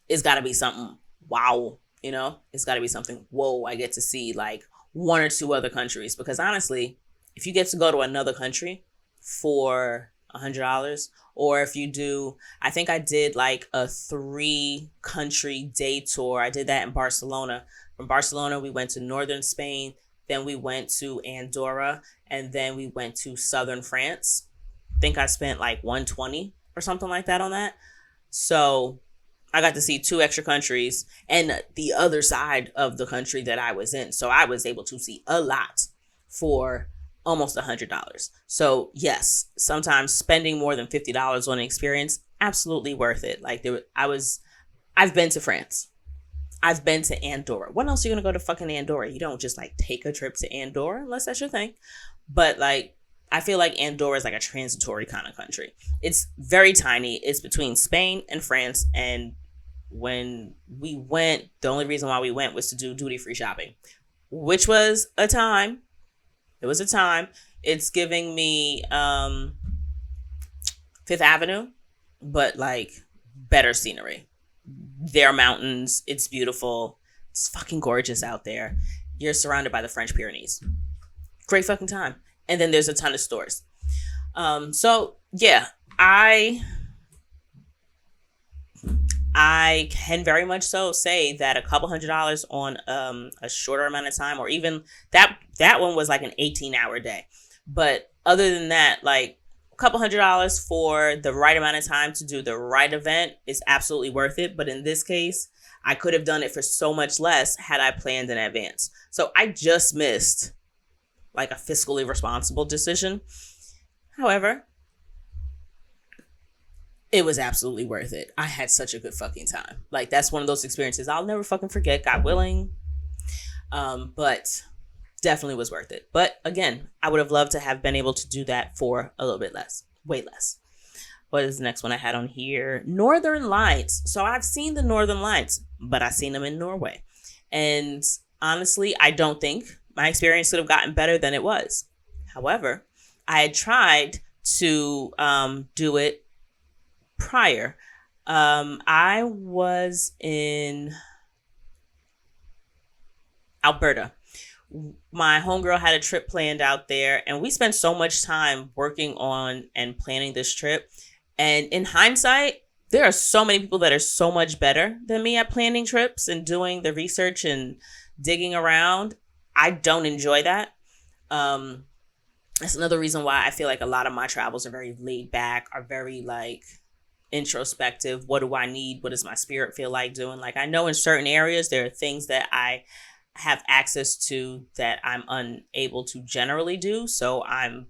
it's got to be something wow, you know? It's got to be something, whoa, I get to see like 1 or 2 other countries. Because honestly, if you get to go to another country for $100, or if you do, I think I did like a 3-country day tour. I did that in Barcelona. From Barcelona, we went to northern Spain, then we went to Andorra, and then we went to southern France. I think I spent like $120 or something like that on that. So I got to see 2 extra countries and the other side of the country that I was in. So I was able to see a lot for almost $100. So yes, sometimes spending more than $50 on an experience, absolutely worth it. Like I've been to France. I've been to Andorra. When else are you going to go to fucking Andorra? You don't just like take a trip to Andorra unless that's your thing. But like, I feel like Andorra is like a transitory kind of country. It's very tiny. It's between Spain and France. And when we went, the only reason why we went was to do duty-free shopping, which was a time. It was a time. It's giving me Fifth Avenue, but like better scenery. There are mountains. It's beautiful. It's fucking gorgeous out there. You're surrounded by the French Pyrenees. Great fucking time. And then there's a ton of stores. So yeah, I can very much so say that a couple $100 on a shorter amount of time, or even that one was like an 18-hour day. But other than that, like a couple $100 for the right amount of time to do the right event is absolutely worth it. But in this case, I could have done it for so much less had I planned in advance. So I just missed like a fiscally responsible decision. However, it was absolutely worth it. I had such a good fucking time. Like, that's one of those experiences I'll never fucking forget, God willing. But definitely was worth it. But again, I would have loved to have been able to do that for a little bit less. Way less. What is the next one I had on here? Northern Lights. So I've seen the Northern Lights, but I've seen them in Norway. And honestly, I don't think my experience could have gotten better than it was. However, I had tried to do it prior. I was in Alberta. My homegirl had a trip planned out there, and we spent so much time working on and planning this trip. And in hindsight, there are so many people that are so much better than me at planning trips and doing the research and digging around. I don't enjoy that. That's another reason why I feel like a lot of my travels are very laid back, are very like introspective. What do I need? What does my spirit feel like doing? Like, I know in certain areas there are things that I have access to that I'm unable to generally do. So I'm,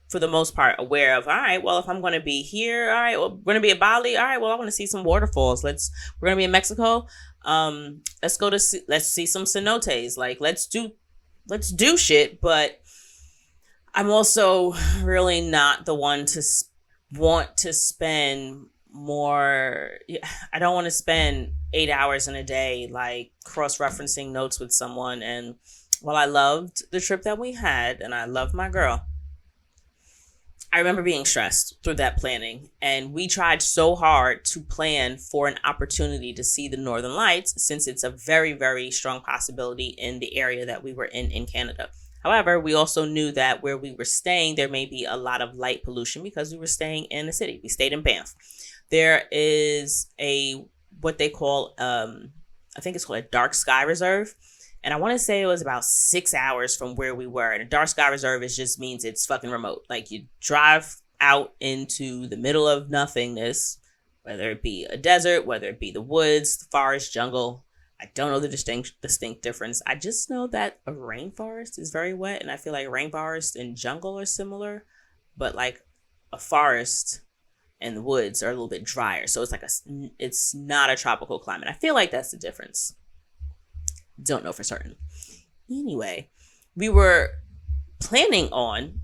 for the most part, aware of, all right, well, if I'm going to be here, all right, well, we're going to be at Bali. All right, well, I want to see some waterfalls. We're going to be in Mexico. Let's see some cenotes. Like, let's do shit. But I'm also really not the one to want to spend more. I don't want to spend 8 hours in a day, like cross-referencing notes with someone. And while I loved the trip that we had, and I loved my girl, I remember being stressed through that planning. And we tried so hard to plan for an opportunity to see the Northern Lights, since it's a very, very strong possibility in the area that we were in Canada. However, we also knew that where we were staying, there may be a lot of light pollution because we were staying in the city. We stayed in Banff. There is what they call, I think it's called a dark sky reserve. And I want to say it was about 6 hours from where we were. And a dark sky reserve just means it's fucking remote. Like, you drive out into the middle of nothingness, whether it be a desert, whether it be the woods, the forest, jungle. I don't know the distinct difference. I just know that a rainforest is very wet, and I feel like rainforest and jungle are similar, but like a forest and the woods are a little bit drier. So it's not a tropical climate. I feel like that's the difference. Don't know for certain. Anyway, we were planning on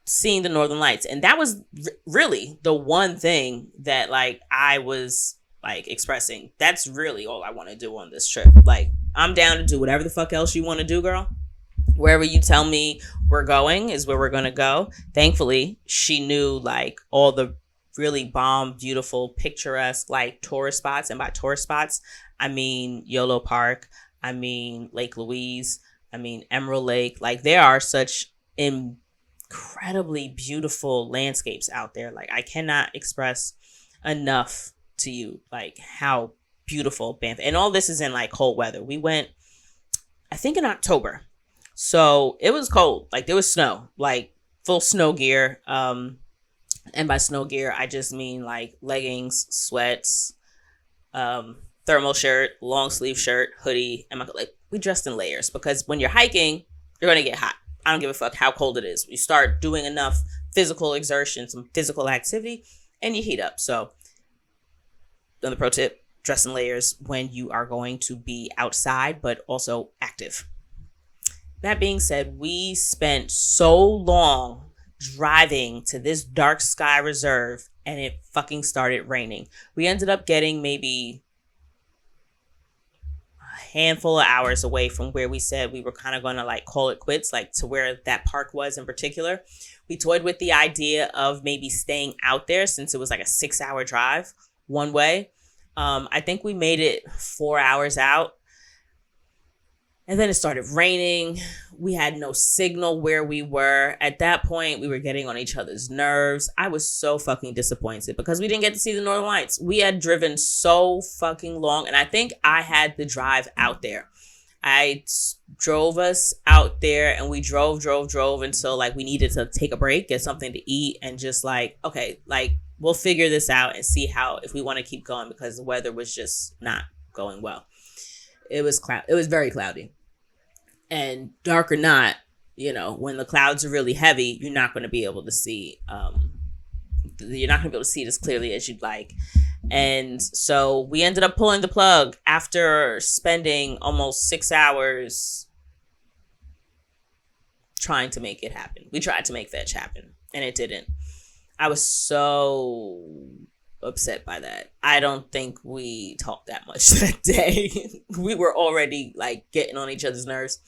seeing the Northern Lights, and that was really the one thing that like I was like expressing. That's really all I want to do on this trip. Like, I'm down to do whatever the fuck else you want to do, girl. Wherever you tell me we're going is where we're going to go. Thankfully, she knew like all the really bomb, beautiful, picturesque, like tourist spots. And by tourist spots, I mean Yolo Park. I mean Lake Louise. I mean Emerald Lake. Like, there are such incredibly beautiful landscapes out there. Like, I cannot express enough to you like how beautiful Banff, and all this is in like cold weather. We went, I think, in October, so it was cold. Like, there was snow, like full snow gear. And by snow gear, I just mean like leggings, sweats, thermal shirt, long sleeve shirt, hoodie, and we dressed in layers, because when you're hiking, you're gonna get hot. I don't give a fuck how cold it is. You start doing enough physical exertion, some physical activity, and you heat up. So another pro tip, dress in layers when you are going to be outside, but also active. That being said, we spent so long driving to this dark sky reserve, and it fucking started raining. We ended up getting maybe a handful of hours away from where we said we were kind of going to like call it quits, like to where that park was in particular. We toyed with the idea of maybe staying out there, since it was like a 6-hour drive one way. I think we made it 4 hours out, And then it started raining. We had no signal where we were. At that point, we were getting on each other's nerves. I was so fucking disappointed because we didn't get to see the Northern Lights. We had driven so fucking long, and I think I had the drive out there. I drove us out there, and we drove until like we needed to take a break, get something to eat, and just like, okay, like we'll figure this out and see how, if we want to keep going, because the weather was just not going well. It was very cloudy. And dark or not, when the clouds are really heavy, you're not going to be able to see. You're not going to be able to see it as clearly as you'd like. And so we ended up pulling the plug after spending almost 6 hours trying to make it happen. We tried to make fetch happen, and it didn't. I was so upset by that. I don't think we talked that much that day. We were already like getting on each other's nerves.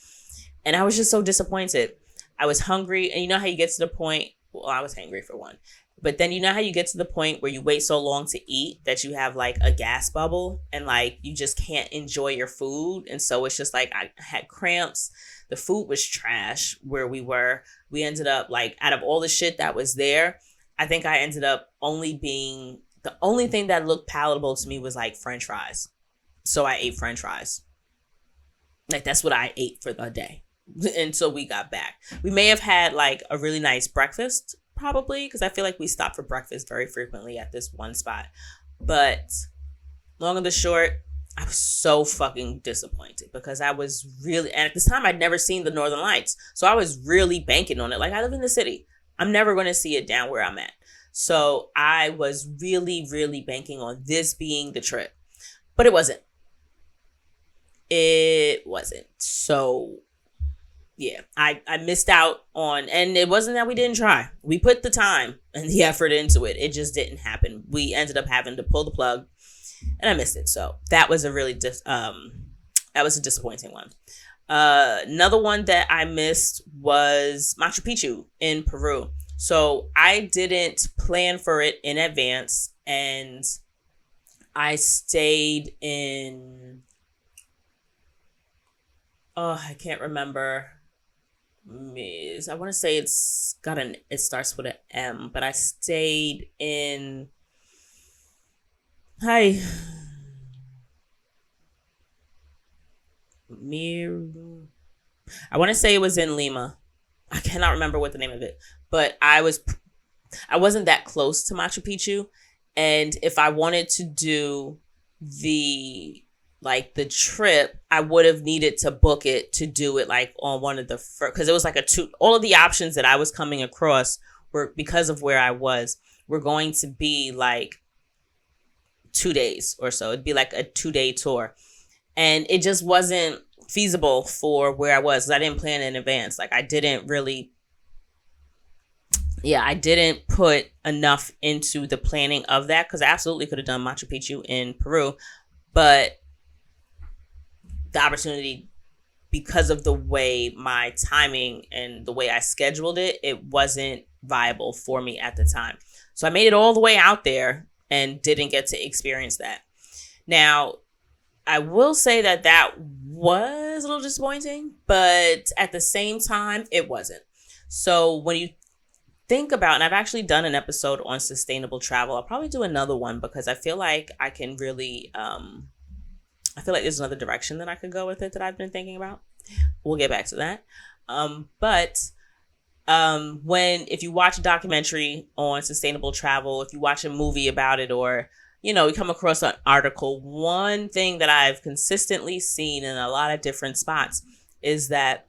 And I was just so disappointed. I was hungry. And you know how you get to the point, well, I was hungry for one. But then you know how you get to the point where you wait so long to eat that you have like a gas bubble and like you just can't enjoy your food. And so it's just like I had cramps. The food was trash where we were. We ended up like, out of all the shit that was there, I think I ended up the only thing that looked palatable to me was like French fries. So I ate French fries. Like that's what I ate for the day until we got back. We may have had like a really nice breakfast probably, because I feel like we stopped for breakfast very frequently at this one spot. But long and the short, I was so fucking disappointed because I was really, and at this time I'd never seen the Northern Lights. So I was really banking on it. Like I live in the city. I'm never going to see it down where I'm at. So I was really, really banking on this being the trip. But it wasn't. It wasn't. So yeah, I missed out on, and it wasn't that we didn't try. We put the time and the effort into it. It just didn't happen. We ended up having to pull the plug, and I missed it. So that was a really that was a disappointing one. Another one that I missed was Machu Picchu in Peru. So I didn't plan for it in advance, and I stayed in, I can't remember. I want to say it starts with an M, but I stayed in, I want to say it was in Lima. I cannot remember what the name of it, but I wasn't that close to Machu Picchu. And if I wanted to do the trip, I would have needed to book it to do it like on one of the first, because it was like all of the options that I was coming across were, because of where I was, were going to be like 2 days or so. It'd be like a 2-day tour. And it just wasn't feasible for where I was. I didn't plan in advance. Like I didn't put enough into the planning of that, because I absolutely could have done Machu Picchu in Peru, but the opportunity, because of the way my timing and the way I scheduled it, it wasn't viable for me at the time. So I made it all the way out there and didn't get to experience that. Now, I will say that was a little disappointing, but at the same time, it wasn't. So when you think about, and I've actually done an episode on sustainable travel, I'll probably do another one because I feel like I can really, I feel like there's another direction that I could go with it that I've been thinking about. We'll get back to that. If you watch a documentary on sustainable travel, if you watch a movie about it, or, you come across an article, one thing that I've consistently seen in a lot of different spots is that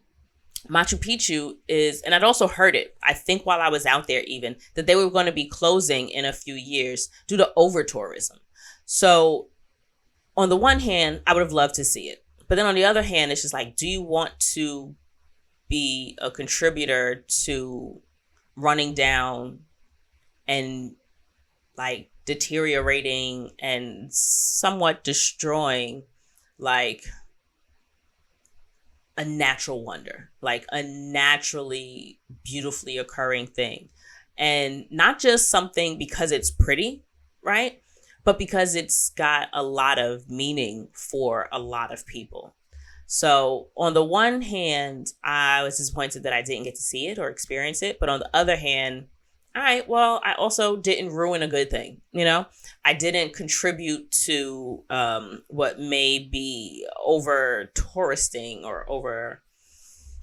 Machu Picchu is, and I'd also heard it, I think while I was out there even, that they were going to be closing in a few years due to over-tourism. So on the one hand, I would have loved to see it. But then on the other hand, it's just like, do you want to be a contributor to running down and like deteriorating and somewhat destroying like a natural wonder, like a naturally beautifully occurring thing? And not just something because it's pretty, right? But because it's got a lot of meaning for a lot of people. So on the one hand, I was disappointed that I didn't get to see it or experience it. But on the other hand, all right, well, I also didn't ruin a good thing. I didn't contribute to what may be over touristing or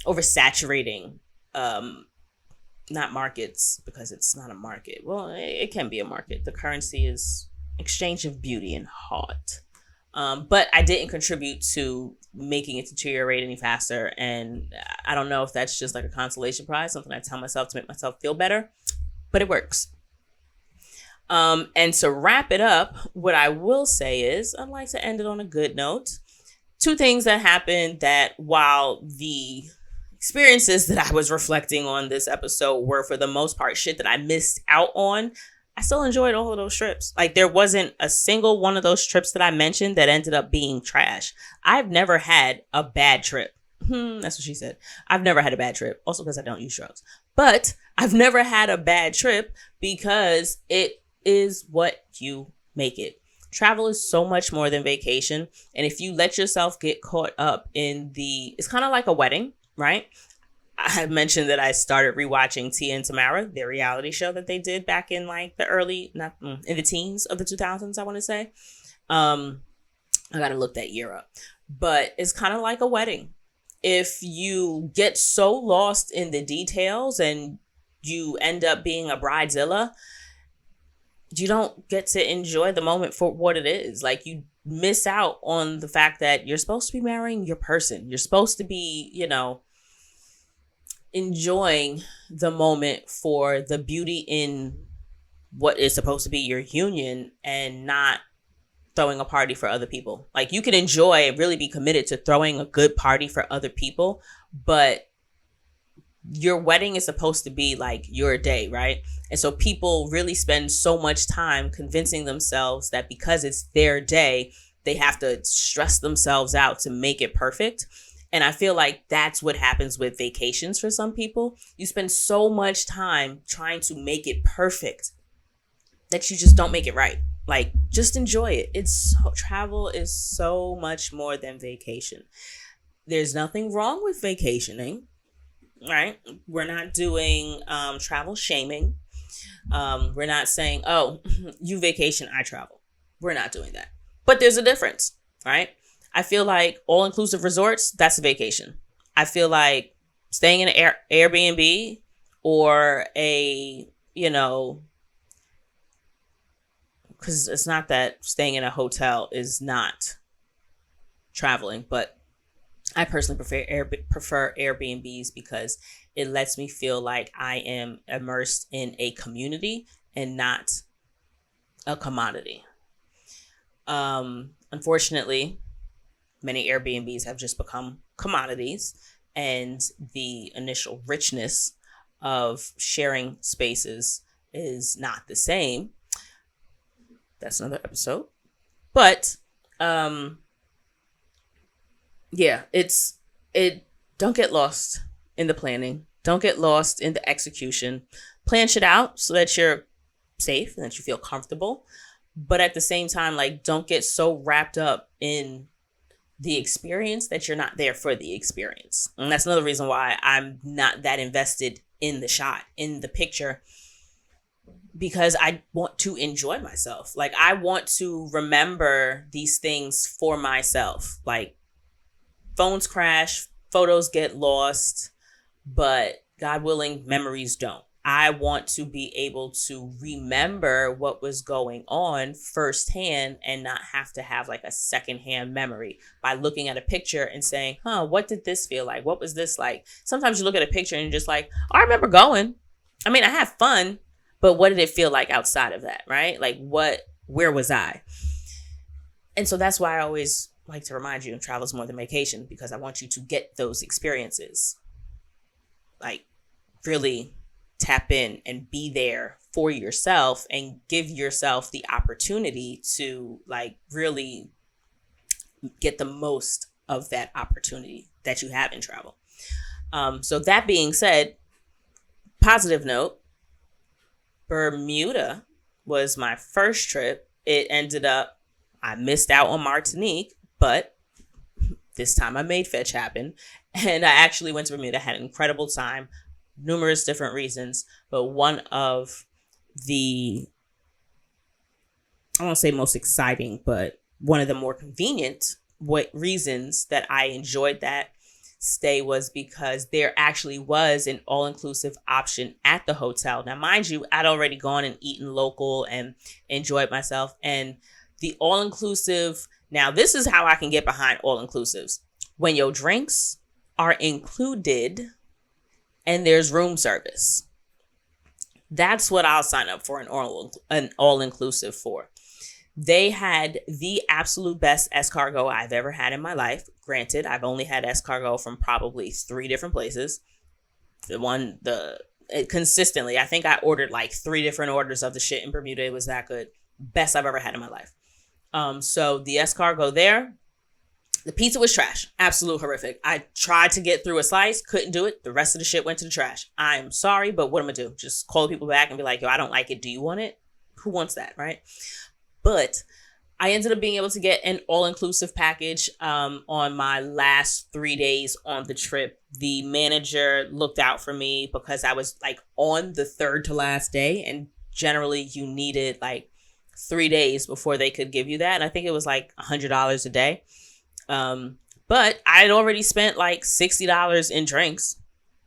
oversaturating, not markets, because it's not a market. Well, it can be a market. The currency is exchange of beauty and heart. But I didn't contribute to making it deteriorate any faster. And I don't know if that's just like a consolation prize, something I tell myself to make myself feel better, but it works. And to wrap it up, what I will say is I'd like to end it on a good note. Two things that happened that, while the experiences that I was reflecting on this episode were for the most part shit that I missed out on, I still enjoyed all of those trips. Like, there wasn't a single one of those trips that I mentioned that ended up being trash. I've never had a bad trip. That's what she said. I've never had a bad trip. Also because I don't use drugs. But I've never had a bad trip because it is what you make it. Travel is so much more than vacation. And if you let yourself get caught up in it's kind of like a wedding, right? I mentioned that I started rewatching Tia and Tamara, their reality show that they did back in like in the teens of the 2000s, I want to say. I got to look that year up. But it's kind of like a wedding. If you get so lost in the details and you end up being a bridezilla, you don't get to enjoy the moment for what it is. Like, you miss out on the fact that you're supposed to be marrying your person. You're supposed to be, enjoying the moment for the beauty in what is supposed to be your union, and not throwing a party for other people. Like, you can enjoy and really be committed to throwing a good party for other people, but your wedding is supposed to be like your day, right? And so people really spend so much time convincing themselves that because it's their day, they have to stress themselves out to make it perfect. And I feel like that's what happens with vacations for some people. You spend so much time trying to make it perfect that you just don't make it right. Like, just enjoy it. Travel is so much more than vacation. There's nothing wrong with vacationing, right? We're not doing travel shaming. We're not saying, oh, you vacation, I travel. We're not doing that. But there's a difference, right? I feel like all-inclusive resorts, that's a vacation. I feel like staying in an Airbnb or because it's not that staying in a hotel is not traveling, but I personally prefer Airbnbs because it lets me feel like I am immersed in a community and not a commodity. Unfortunately, many Airbnbs have just become commodities, and the initial richness of sharing spaces is not the same. That's another episode. But don't get lost in the planning. Don't get lost in the execution. Plan shit out so that you're safe and that you feel comfortable. But at the same time, like, don't get so wrapped up in the experience that you're not there for the experience. And that's another reason why I'm not that invested in the shot, in the picture, because I want to enjoy myself. Like, I want to remember these things for myself. Like, phones crash, photos get lost, but God willing, memories don't. I want to be able to remember what was going on firsthand and not have to have like a secondhand memory by looking at a picture and saying, what did this feel like? What was this like? Sometimes you look at a picture and you're just like, oh, I remember going. I mean, I had fun, but what did it feel like outside of that, right? Like, where was I? And so that's why I always like to remind you, travel is more than vacation, because I want you to get those experiences. Like, really tap in and be there for yourself and give yourself the opportunity to like really get the most of that opportunity that you have in travel. So that being said, positive note, Bermuda was my first trip. It ended up, I missed out on Martinique, but this time I made fetch happen. And I actually went to Bermuda, had an incredible time, numerous different reasons. But one of the, I won't say most exciting, but one of the more convenient reasons that I enjoyed that stay was because there actually was an all-inclusive option at the hotel. Now, mind you, I'd already gone and eaten local and enjoyed myself. And the all-inclusive, now this is how I can get behind all-inclusives. When your drinks are included and there's room service, that's what I'll sign up for an all-inclusive for. They had the absolute best escargot I've ever had in my life. Granted, I've only had escargot from probably 3 different places. Consistently, I think I ordered like 3 different orders of the shit in Bermuda. It was that good. Best I've ever had in my life. So the escargot there, the pizza was trash. Absolute horrific. I tried to get through a slice, couldn't do it. The rest of the shit went to the trash. I'm sorry, but what am I gonna do? Just call people back and be like, yo, I don't like it. Do you want it? Who wants that, right? But I ended up being able to get an all-inclusive package on my last 3 days on the trip. The manager looked out for me because I was like on the 3rd to last day. And generally you needed like 3 days before they could give you that. And I think it was like $100 a day. But I had already spent like $60 in drinks.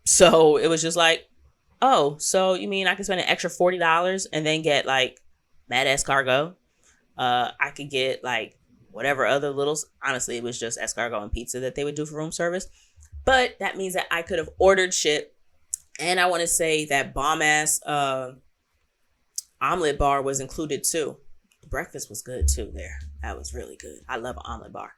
So it was just like, oh, so you mean I could spend an extra $40 and then get like mad escargot? I could get like whatever other honestly, it was just escargot and pizza that they would do for room service. But that means that I could have ordered shit. And I want to say that bomb ass omelet bar was included too. The breakfast was good too there. That was really good. I love an omelet bar.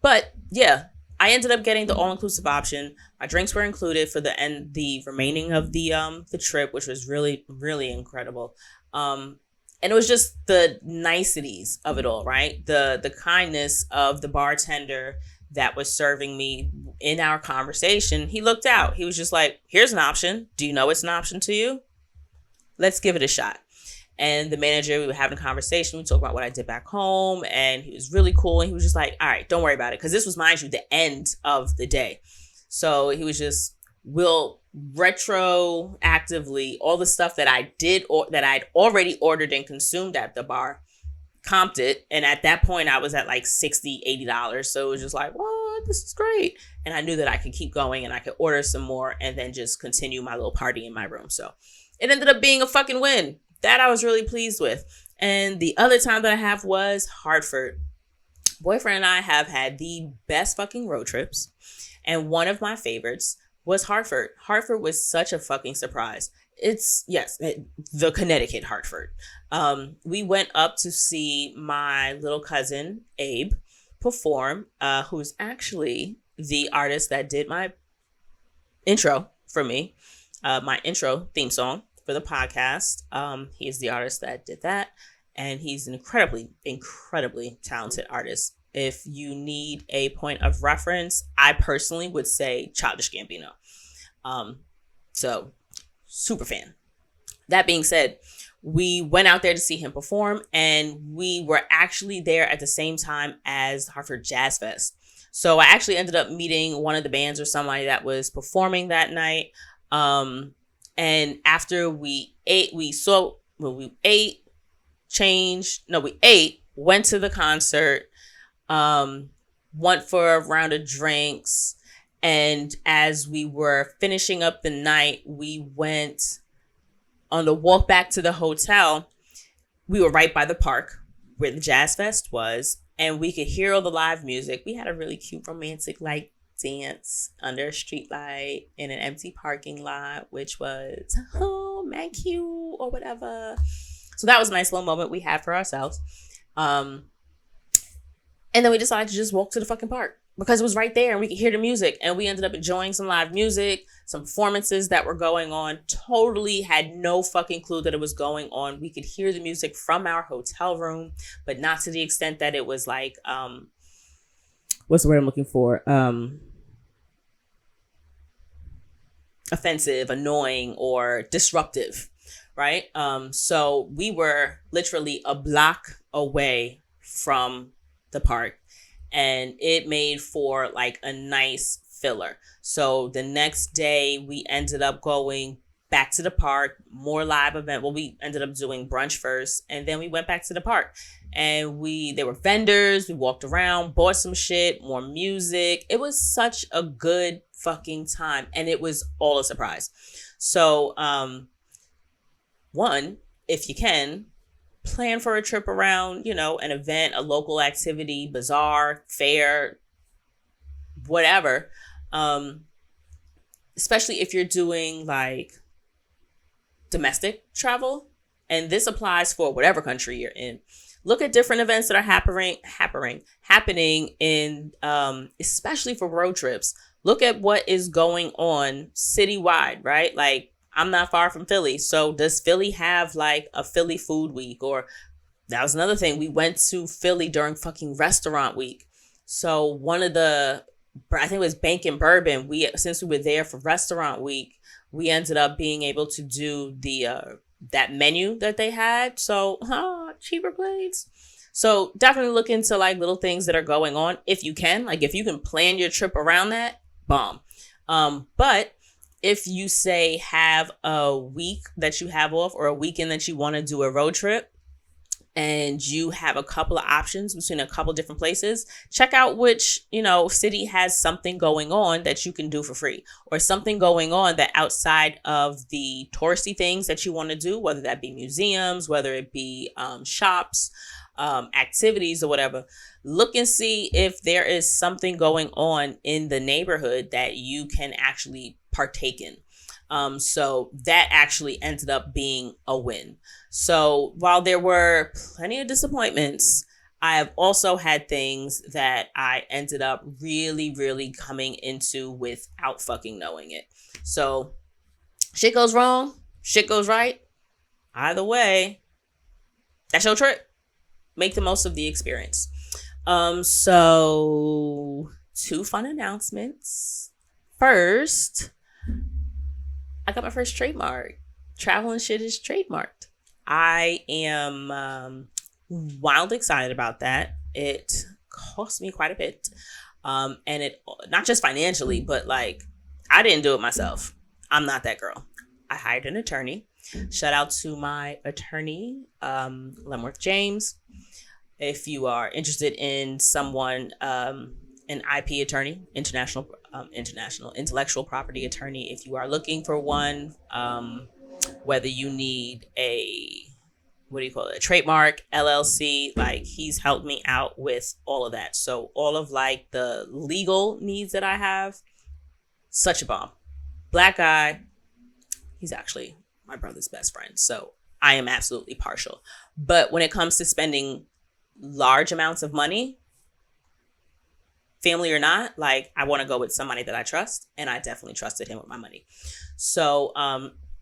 But yeah, I ended up getting the all-inclusive option. My drinks were included for the remaining of the trip, which was really, really incredible. And it was just the niceties of it all, right? The kindness of the bartender that was serving me in our conversation. He looked out. He was just like, here's an option. Do you know it's an option to you? Let's give it a shot. And the manager, we were having a conversation. We talked about what I did back home. And he was really cool. And he was just like, all right, don't worry about it. Because this was, mind you, the end of the day. So he was just, we'll retroactively, all the stuff that I did or that I'd already ordered and consumed at the bar, comped it. And at that point, I was at like $60, $80. So it was just like, what? This is great. And I knew that I could keep going and I could order some more and then just continue my little party in my room. So it ended up being a fucking win. That I was really pleased with. And the other time that I have was Hartford. Boyfriend and I have had the best fucking road trips. And one of my favorites was Hartford. Hartford was such a fucking surprise. The Connecticut Hartford. We went up to see my little cousin, Abe, perform, who's actually the artist that did my intro for me, my intro theme song for the podcast. He is the artist that did that. And he's an incredibly, incredibly talented artist. If you need a point of reference, I personally would say Childish Gambino. So super fan. That being said, we went out there to see him perform, and we were actually there at the same time as Hartford Jazz Fest. So I actually ended up meeting one of the bands or somebody that was performing that night. And after we ate, we ate, went to the concert, went for a round of drinks. And as we were finishing up the night, we went on the walk back to the hotel. We were right by the park where the Jazz Fest was, and we could hear all the live music. We had a really cute romantic like dance under a street light in an empty parking lot, which was man cute or whatever. So that was a nice little moment we had for ourselves. And then we decided to just walk to the fucking park because it was right there and we could hear the music. And we ended up enjoying some live music, some performances that were going on. Totally had no fucking clue that it was going on. We could hear the music from our hotel room, but not to the extent that it was like, what's the word I'm looking for? Offensive, annoying, or disruptive, right? So we were literally a block away from the park, and it made for like a nice filler. So the next day we ended up going back to the park, more live event. Well, we ended up doing brunch first, and then we went back to the park. And there were vendors, we walked around, bought some shit, more music. It was such a good fucking time, and it was all a surprise. So, one, if you can, plan for a trip around, an event, a local activity, bazaar, fair, whatever. Especially if you're doing like domestic travel, and this applies for whatever country you're in. Look at different events that are happening in, especially for road trips. Look at what is going on citywide, right? Like, I'm not far from Philly. So does Philly have like a Philly food week? Or that was another thing. We went to Philly during fucking restaurant week. So I think it was Bank and Bourbon. Since we were there for restaurant week, we ended up being able to do that menu that they had. So, cheaper plates. So definitely look into like little things that are going on if you can. Like if you can plan your trip around that, bomb. But if you say have a week that you have off or a weekend that you want to do a road trip, and you have a couple of options between a couple different places, check out which, city has something going on that you can do for free, or something going on that outside of the touristy things that you want to do, whether that be museums, whether it be shops, activities or whatever. Look and see if there is something going on in the neighborhood that you can actually partake in. So that actually ended up being a win. So while there were plenty of disappointments, I have also had things that I ended up really, really coming into without fucking knowing it. So shit goes wrong, shit goes right. Either way, that's your trip. Make the most of the experience. So 2 fun announcements. First, I got my first trademark. Traveling shit is trademarked. I am wildly excited about that. It cost me quite a bit. And it, not just financially, but like, I didn't do it myself. I'm not that girl. I hired an attorney. Shout out to my attorney, Lemworth James. If you are interested in someone, an IP attorney, international intellectual property attorney, if you are looking for one, whether you need a trademark, LLC, like he's helped me out with all of that. So all of like the legal needs that I have, such a bomb. Black guy, he's actually my brother's best friend. So I am absolutely partial. But when it comes to spending large amounts of money, family or not, like I want to go with somebody that I trust, and I definitely trusted him with my money. So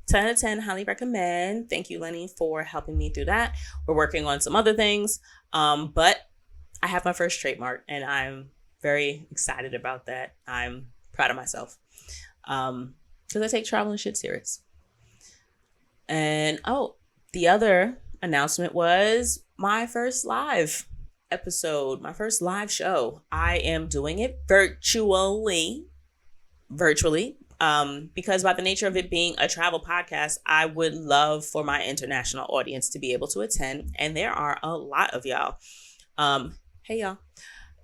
10 out of 10, highly recommend. Thank you, Lenny, for helping me through that. We're working on some other things, but I have my first trademark, and I'm very excited about that. I'm proud of myself because I take traveling shit serious. And the other announcement was my first live episode, my first live show. I am doing it virtually, because by the nature of it being a travel podcast, I would love for my international audience to be able to attend, and there are a lot of y'all. Hey y'all.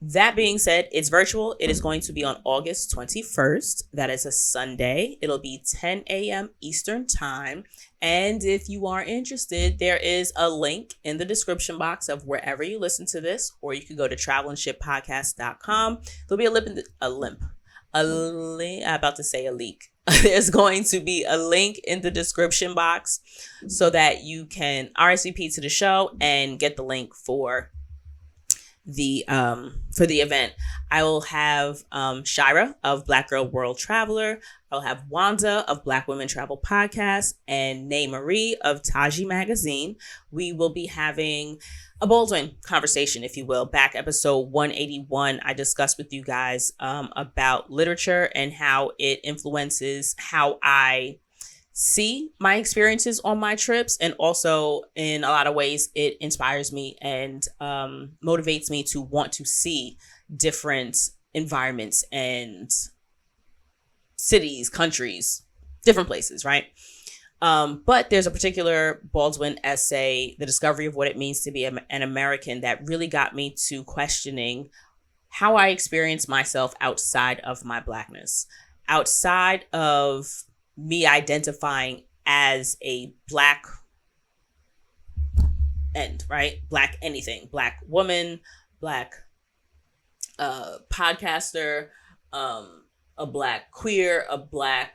That being said, it's virtual. It is going to be on August 21st. That is a Sunday. It'll be 10 a.m. Eastern time. And if you are interested, there is a link in the description box of wherever you listen to this, or you can go to travelandshippodcast.com. There'll be a leak. There's going to be a link in the description box so that you can RSVP to the show and get the link for the event. I will have Shira of Black Girl World Traveler. I'll have Wanda of Black Women Travel Podcast and Nay Marie of Taji Magazine. We will be having a Baldwin conversation, if you will. Back episode 181, I discussed with you guys about literature and how it influences how I see my experiences on my trips, and also in a lot of ways it inspires me and motivates me to want to see different environments and cities, countries, different places, right? But there's a particular Baldwin essay, The Discovery of What It Means to Be an American, that really got me to questioning how I experience myself outside of my Blackness, outside of me identifying as a Black right? Black anything, Black woman, Black podcaster, a Black queer, a Black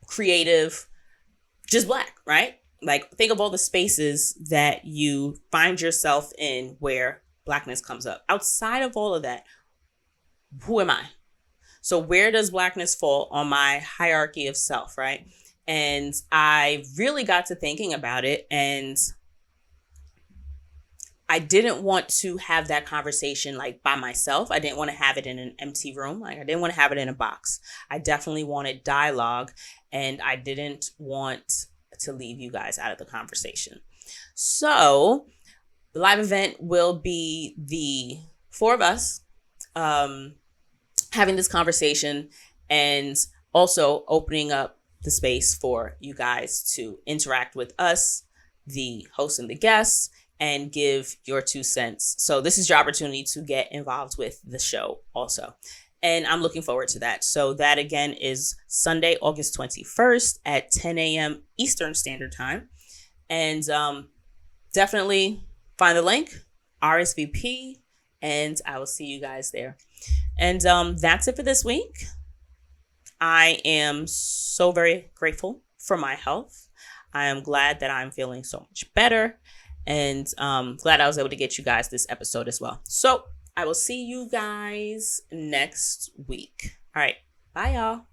creative, just Black, right? Like, think of all the spaces that you find yourself in where Blackness comes up. Outside of all of that, who am I? So where does Blackness fall on my hierarchy of self, right? And I really got to thinking about it, and I didn't want to have that conversation like by myself. I didn't want to have it in an empty room. Like, I didn't want to have it in a box. I definitely wanted dialogue, and I didn't want to leave you guys out of the conversation. So the live event will be the four of us having this conversation, and also opening up the space for you guys to interact with us, the host and the guests, and give your 2 cents. So this is your opportunity to get involved with the show also. And I'm looking forward to that. So that again is Sunday, August 21st at 10 a.m. Eastern Standard Time. And definitely find the link, RSVP, and I will see you guys there. And that's it for this week. I am so very grateful for my health. I am glad that I'm feeling so much better, and glad I was able to get you guys this episode as well. So I will see you guys next week. All right. Bye, y'all.